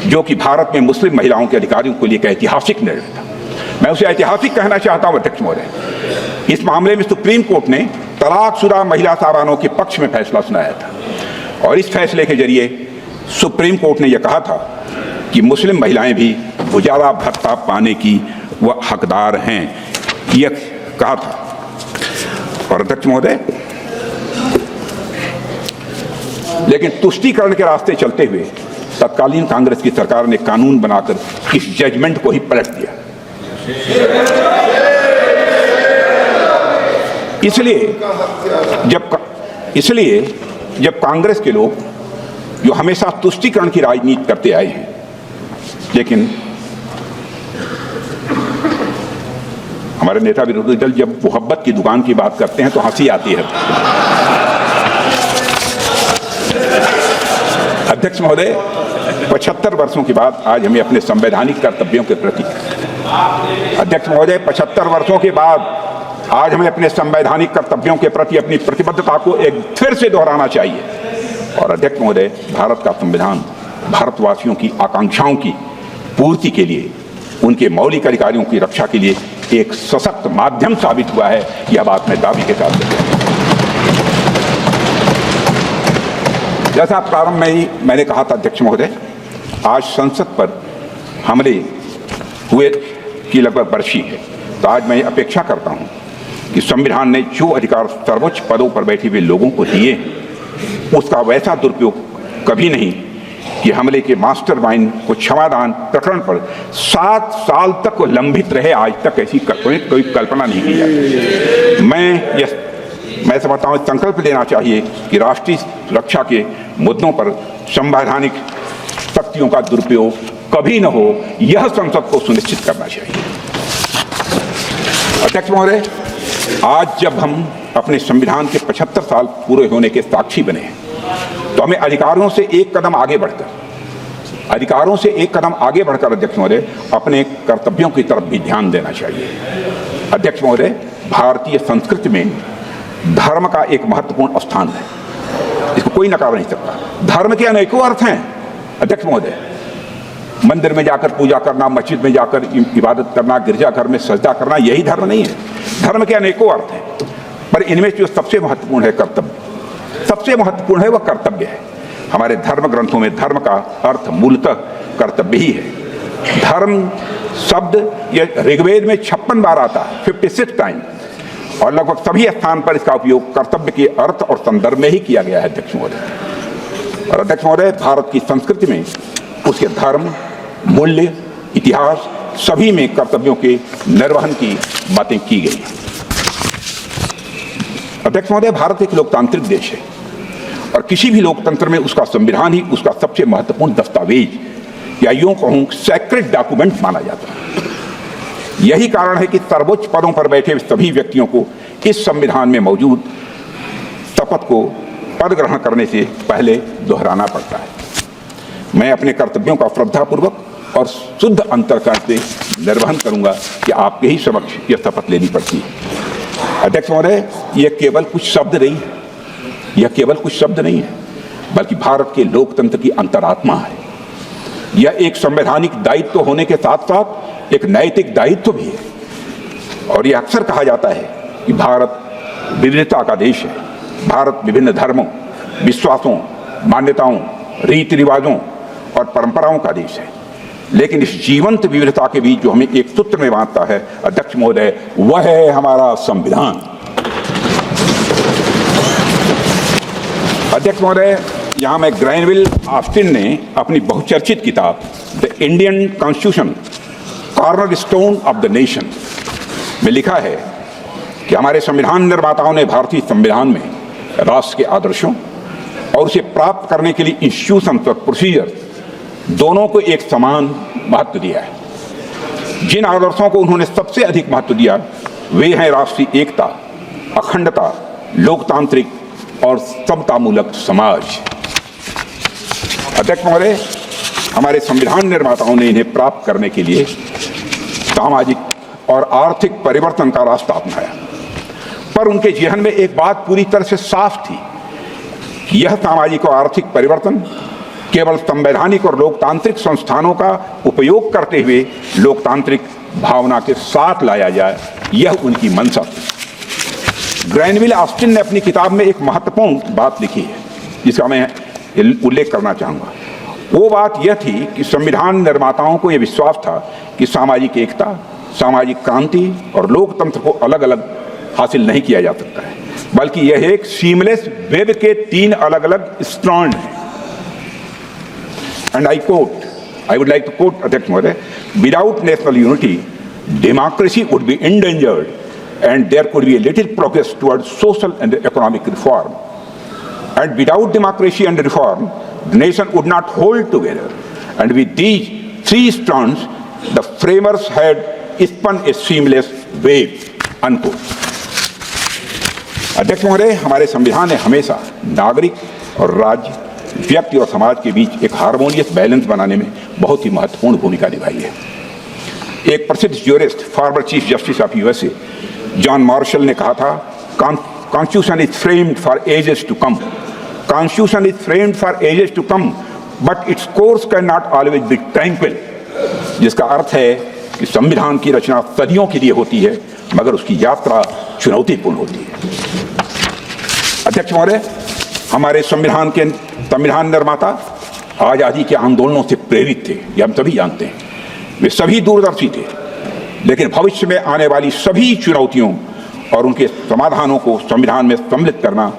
जो कि भारत में मुस्लिम महिलाओं के अधिकारियों के लिए एक ऐतिहासिक निर्णय था। मैं उसे ऐतिहासिक कहना चाहता हूं अध्यक्ष महोदय। इस मामले में सुप्रीम कोर्ट ने तलाकशुदा महिला साहबानों के पक्ष में फैसला सुनाया था और इस फैसले के जरिए सुप्रीम कोर्ट ने यह कहा था कि मुस्लिम महिलाएं भी गुजारा भत्ता पाने की वह हकदार हैं, यह कहा था। और अध्यक्ष महोदय, लेकिन तुष्टीकरण के रास्ते चलते हुए तत्कालीन कांग्रेस की सरकार ने कानून बनाकर इस जजमेंट को ही पलट दिया। इसलिए जब कांग्रेस के लोग जो हमेशा तुष्टीकरण की राजनीति करते आए हैं, लेकिन हमारे नेता विरोधी दल जब मोहब्बत की दुकान की बात करते हैं तो हंसी आती है। अध्यक्ष महोदय, 75 वर्षों के बाद आज हमें अपने संवैधानिक कर्तव्यों के प्रति, अध्यक्ष महोदय, 75 वर्षों के बाद आज हमें अपने संवैधानिक कर्तव्यों के प्रति अपनी प्रतिबद्धता को एक फिर से दोहराना चाहिए। और अध्यक्ष महोदय, भारत का संविधान भारतवासियों की आकांक्षाओं की पूर्ति के लिए उनके मौलिक अधिकारों की रक्षा के लिए एक सशक्त माध्यम साबित हुआ है। यह बात मैं दावे के साथ कहता हूं। जैसा प्रारंभ में ही मैंने कहा था अध्यक्ष महोदय, आज संसद पर हमले हुए की लगभग बरसी है, तो आज मैं अपेक्षा करता हूं कि संविधान ने जो अधिकार सर्वोच्च पदों पर बैठे हुए लोगों को दिए हैं उसका वैसा दुरुपयोग कभी नहीं कि हमले के मास्टरमाइंड को क्षमादान प्रकरण पर 7 साल तक वो लंबित रहे। आज तक ऐसी कोई कल्पना नहीं की जाती। मैं समझता हूं संकल्प लेना चाहिए कि राष्ट्रीय सुरक्षा के मुद्दों पर संवैधानिक शक्तियों का दुरुपयोग कभी न हो, यह संसद को सुनिश्चित करना चाहिए। अध्यक्ष महोदय, आज जब हम अपने संविधान के 75 साल पूरे होने के साक्षी बने हैं, तो हमें अधिकारों से एक कदम आगे बढ़कर अध्यक्ष महोदय अपने कर्तव्यों की तरफ भी ध्यान देना चाहिए। अध्यक्ष महोदय, भारतीय संस्कृति में धर्म का एक महत्वपूर्ण स्थान है, इसको कोई नकार नहीं सकता। धर्म के अनेकों अर्थ हैं अध्यक्ष महोदय। मंदिर में जाकर पूजा करना, मस्जिद में जाकर इबादत करना, गिरजाघर में सजदा करना, यही धर्म नहीं है। धर्म के अनेकों अर्थ हैं, पर इनमें जो सबसे महत्वपूर्ण है कर्तव्य, सबसे महत्वपूर्ण है वह कर्तव्य है। हमारे धर्म ग्रंथों में धर्म का अर्थ मूलतः कर्तव्य ही है। धर्म शब्द ये ऋग्वेद में 56 बार आता है, 56 टाइम, और लगभग सभी स्थान पर इसका उपयोग कर्तव्य के अर्थ और संदर्भ में ही किया गया है अध्यक्ष महोदय। और अध्यक्ष महोदय, भारत की संस्कृति में उसके धर्म, मूल्य, इतिहास सभी में कर्तव्यों के निर्वहन की बातें की गई। अध्यक्ष महोदय, भारत एक लोकतांत्रिक देश है और किसी भी लोकतंत्र में उसका संविधान ही उसका सबसे महत्वपूर्ण दस्तावेज या यूं कहूं सैक्रेड डॉक्यूमेंट माना जाता है। यही कारण है कि सर्वोच्च पदों पर बैठे सभी व्यक्तियों को इस संविधान में मौजूद शपथ को पद ग्रहण करने से पहले दोहराना पड़ता है। मैं अपने कर्तव्यों का श्रद्धापूर्वक और शुद्ध अंतःकरण से निर्वहन करूंगा कि आपके ही समक्ष यह शपथ लेनी पड़ती है। अध्यक्ष महोदय, यह केवल कुछ शब्द नहीं है, यह केवल कुछ शब्द नहीं है, बल्कि भारत के लोकतंत्र की अंतरात्मा है। यह एक संवैधानिक दायित्व होने के साथ साथ एक नैतिक दायित्व भी है। और यह अक्सर कहा जाता है कि भारत विविधता का देश है। भारत विभिन्न धर्मों, विश्वासों, मान्यताओं, रीति रिवाजों और परंपराओं का देश है। लेकिन इस जीवंत विविधता के बीच जो हमें एक सूत्र में बांधता है अध्यक्ष महोदय, वह है हमारा संविधान। अध्यक्ष महोदय, यहां में ग्रैनविल ऑस्टिन ने अपनी बहुचर्चित किताब the Indian constitution cornerstone of the nation में लिखा है कि हमारे संविधान निर्माताओं ने भारतीय संविधान में राष्ट्र के आदर्शों और उसे प्राप्त करने के लिए इंस्टीट्यूशन और प्रोसीजर दोनों को एक समान महत्व दिया है। जिन आदर्शों को उन्होंने सबसे अधिक महत्व दिया वे हैं राष्ट्रीय एकता, अखंडता, लोकतांत्रिक और समतामूलक समाज। अध्यक्ष महोदय, हमारे संविधान निर्माताओं ने इन्हें प्राप्त करने के लिए सामाजिक और आर्थिक परिवर्तन का रास्ता अपनाया, पर उनके जेहन में एक बात पूरी तरह से साफ थी कि यह सामाजिक और आर्थिक परिवर्तन केवल संवैधानिक और लोकतांत्रिक संस्थानों का उपयोग करते हुए लोकतांत्रिक भावना के साथ लाया जाए, यह उनकी मंशा थी। ग्रैनविल ऑस्टिन ने अपनी किताब में एक महत्वपूर्ण बात लिखी है जिसका मैं उल्लेख करना चाहूँगा। वो बात यह थी कि संविधान निर्माताओं को यह विश्वास था कि सामाजिक एकता, सामाजिक क्रांति और लोकतंत्र को अलग अलग हासिल नहीं किया जा सकता है, बल्कि यह एक सीमलेस वेब के 3 अलग अलग स्ट्रैंड हैं। And I would like to quote Adhyaksh Mahoday, without national unity, democracy would be endangered and there could be a little progress towards social and economic reform. And without democracy and reform, the nation would not hold together. And with these 3 strands, the framers had spun a seamless wave. Unquote. अध्यक्ष महोदय, हमारे संविधान ने हमेशा नागरिक और राज्य, व्यक्ति और समाज के बीच एक हार्मोनियस बैलेंस बनाने में बहुत ही महत्वपूर्ण भूमिका निभाई है। एक प्रसिद्ध jurist, former chief justice of USA John Marshall ने कहा था, constitution is framed for ages to come, constitution is framed for ages to come but its course can not always be tranquil. जिसका अर्थ है कि संविधान की रचना सदियों के लिए होती है, मगर उसकी यात्रा चुनौतीपूर्ण होती है। अध्यक्ष महोदय, हमारे संविधान निर्माता आजादी के आंदोलनों से प्रेरित थे, ये हम सभी जानते हैं। वे सभी दूरदर्शी थे, लेकिन भविष्य में आने वाली सभी चुनौतियों और उनके समाधानों को संविधान में सम्मिलित करना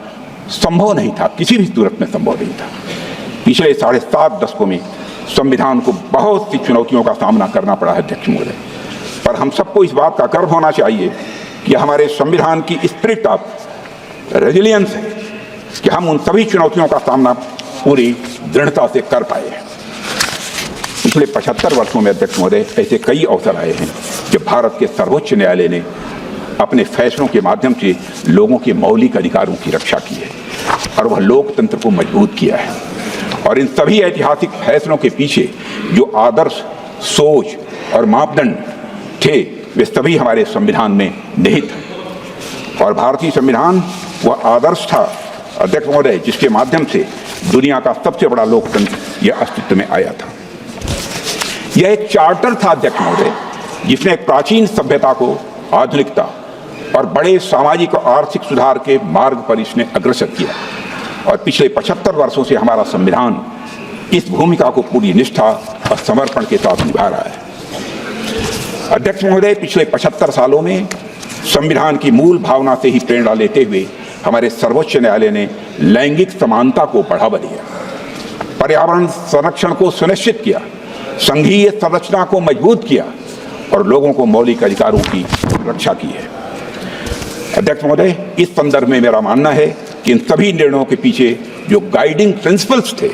संभव नहीं था, किसी भी सूरत में संभव नहीं था। पिछले 7.5 दशकों में संविधान को बहुत सी चुनौतियों का सामना करना पड़ा है अध्यक्ष महोदय, पर हम सबको इस बात का गर्व होना चाहिए कि हमारे संविधान की स्पिरिट ऑफ रेजिलियंस है कि हम उन सभी चुनौतियों का सामना पूरी दृढ़ता से कर पाए हैं। पिछले 75 वर्षों में अध्यक्ष महोदय ऐसे कई अवसर आए हैं जब भारत के सर्वोच्च न्यायालय ने अपने फैसलों के माध्यम से लोगों के मौलिक अधिकारों की रक्षा की है और वह लोकतंत्र को मजबूत किया है। और इन सभी ऐतिहासिक फैसलों के पीछे जो आदर्श, सोच और मापदंड थे, वे सभी हमारे संविधान में निहित हैं। और भारतीय संविधान वह आदर्श था अध्यक्ष महोदय जिसके माध्यम से दुनिया का सबसे बड़ा लोकतंत्र यह अस्तित्व में आया था। यह एक चार्टर था अध्यक्ष महोदय जिसने एक प्राचीन सभ्यता को आधुनिकता और बड़े सामाजिक और आर्थिक सुधार के मार्ग पर इसने अग्रसर किया। और पिछले 75 वर्षों से हमारा संविधान इस भूमिका को पूरी निष्ठा और समर्पण के साथ निभा रहा है। अध्यक्ष महोदय, पिछले 75 सालों में संविधान की मूल भावना से ही प्रेरणा लेते हुए हमारे सर्वोच्च न्यायालय ने लैंगिक समानता को बढ़ावा दिया, पर्यावरण संरक्षण को सुनिश्चित किया, संघीय संरचना को मजबूत किया और लोगों को मौलिक अधिकारों की रक्षा की है। अध्यक्ष महोदय, इस संदर्भ में मेरा मानना है कि इन सभी निर्णयों के पीछे जो गाइडिंग प्रिंसिपल्स थे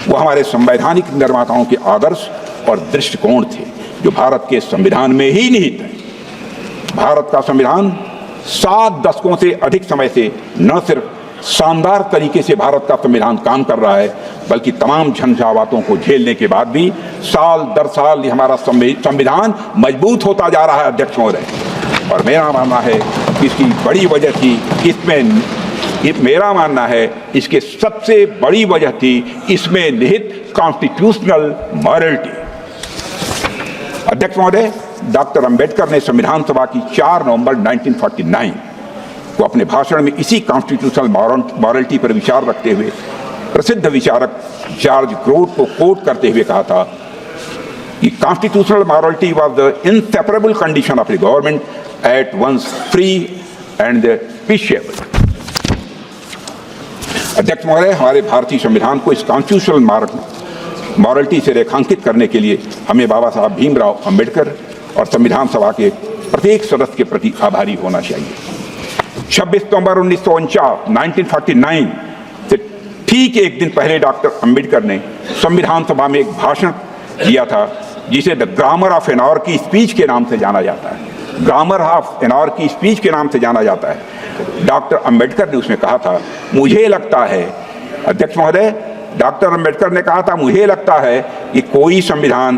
वो हमारे संवैधानिक निर्माताओं के आदर्श और दृष्टिकोण थे जो भारत के संविधान में ही निहित है। भारत का संविधान 7 दशकों से अधिक समय से न सिर्फ शानदार तरीके से भारत का संविधान काम कर रहा है, बल्कि तमाम झंझावातों को झेलने के बाद भी साल दर साल ये हमारा संविधान मजबूत होता जा रहा है अध्यक्ष महोदय। और मेरा मानना है इसकी बड़ी वजह थी इसके सबसे बड़ी वजह थी इसमें निहित कॉन्स्टिट्यूशनल मॉरलिटी। अध्यक्ष महोदय, डॉक्टर अंबेडकर ने संविधान सभा की 4 नवंबर 1949 को अपने भाषण में इसी कॉन्स्टिट्यूशनल मॉरलिटी पर विचार रखते हुए प्रसिद्ध विचारक जॉर्ज ग्रोट को कोट करते हुए कहा था कि constitutional morality was the inseparable condition of the government at once free and peaceful. अध्यक्ष महोदय, हमारे भारतीय संविधान को इस कॉन्स्टिट्यूशनल मॉरलिटी से रेखांकित करने के लिए हमें बाबा साहब भीमराव अंबेडकर और संविधान सभा के प्रत्येक सदस्य के प्रति आभारी होना चाहिए। 26 नवंबर 1949 से ठीक एक दिन पहले डॉक्टर अंबेडकर ने संविधान सभा में एक भाषण दिया था जिसे the grammar of anarchy speech के नाम से जाना जाता है। ग्रामर ऑफ एनार्की स्पीच के नाम से जाना जाता है। डॉक्टर अंबेडकर ने उसमें कहा था, मुझे लगता है, अध्यक्ष महोदय, डॉक्टर अंबेडकर ने कहा था, मुझे लगता है कि कोई संविधान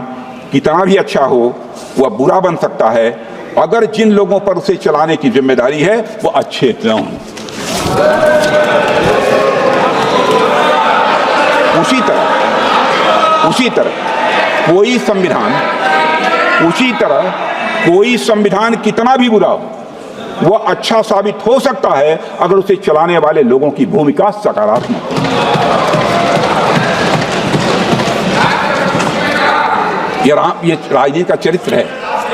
कितना भी अच्छा हो वह बुरा बन सकता है अगर जिन लोगों पर उसे चलाने की जिम्मेदारी है वो अच्छे न हों। उसी तरह कोई संविधान कितना भी बुरा हो वह अच्छा साबित हो सकता है अगर उसे चलाने वाले लोगों की भूमिका सकारात्मक हो। ये राजनीति का चरित्र है।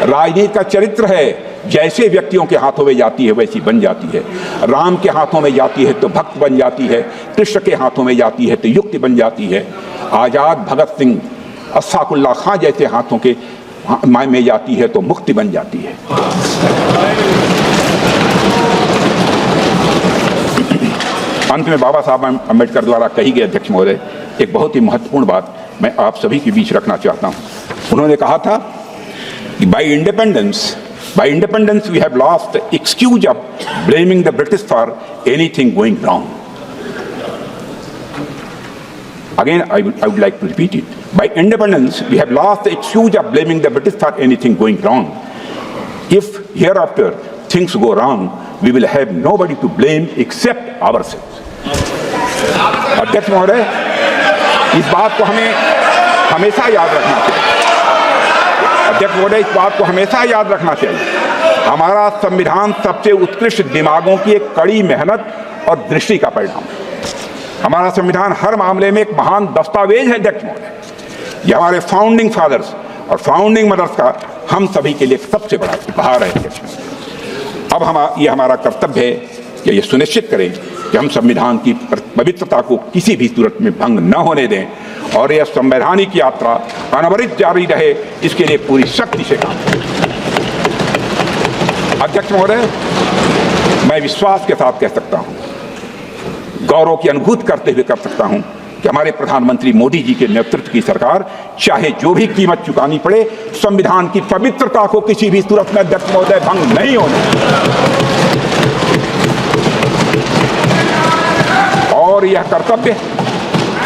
राजनीति का चरित्र है, जैसे व्यक्तियों के हाथों में जाती है वैसी बन जाती है। राम के हाथों में जाती है तो भक्त बन जाती है, कृष्ण के हाथों में जाती है तो युक्ति बन जाती है, आजाद भगत सिंह, अशफाकुल्लाह खां जैसे हाथों के में जाती है तो मुक्ति बन जाती है। अंत में बाबा साहब अम्बेडकर द्वारा कही गई अध्यक्ष महोदय एक बहुत ही महत्वपूर्ण बात मैं आप सभी के बीच रखना चाहता हूं। उन्होंने कहा था कि by independence we have lost the excuse of blaming the British for anything going wrong. Again, I would like to repeat it. By independence we have lost the excuse of blaming the British for anything going wrong. If hereafter things go wrong, we will have nobody to blame except ourselves. अध्यक्ष महोदय, इस बात को हमें हमेशा याद रखना चाहिए। अध्यक्ष महोदय, इस बात को हमेशा याद रखना चाहिए, हमारा संविधान सबसे उत्कृष्ट दिमागों की एक कड़ी मेहनत और दृष्टि का परिणाम है। हमारा संविधान हर मामले में एक महान दस्तावेज है अध्यक्ष महोदय। ये हमारे फाउंडिंग फादर्स और फाउंडिंग मदर्स का हम सभी के लिए सबसे बड़ा उपहार है अध्यक्ष महोदय। अब ये हमारा कर्तव्य है कि ये सुनिश्चित करें कि हम संविधान की पवित्रता को किसी भी सूरत में भंग न होने दें और यह संवैधानिक यात्रा अनवरत जारी रहे, इसके लिए पूरी शक्ति से काम करें। अध्यक्ष महोदय, मैं विश्वास के साथ कह सकता हूं, गौरव की अनुभूति करते हुए कर सकता हूं कि हमारे प्रधानमंत्री मोदी जी के नेतृत्व की सरकार चाहे जो भी कीमत चुकानी पड़े, संविधान की पवित्रता को किसी भी सूरत में अध्यक्ष महोदय भंग नहीं होने, और यह कर्तव्य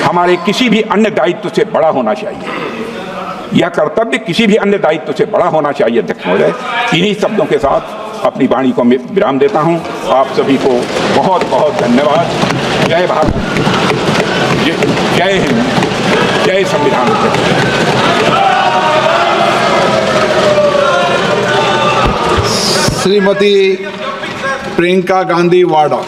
हमारे किसी भी अन्य दायित्व से बड़ा होना चाहिए। यह कर्तव्य किसी भी अन्य दायित्व से बड़ा होना चाहिए अध्यक्ष महोदय। इन्हीं शब्दों के साथ अपनी वाणी को विराम देता हूं। आप सभी को बहुत बहुत धन्यवाद। जय भारत, जय हिंद, जय संविधान। श्रीमती प्रियंका गांधी वाड्रा।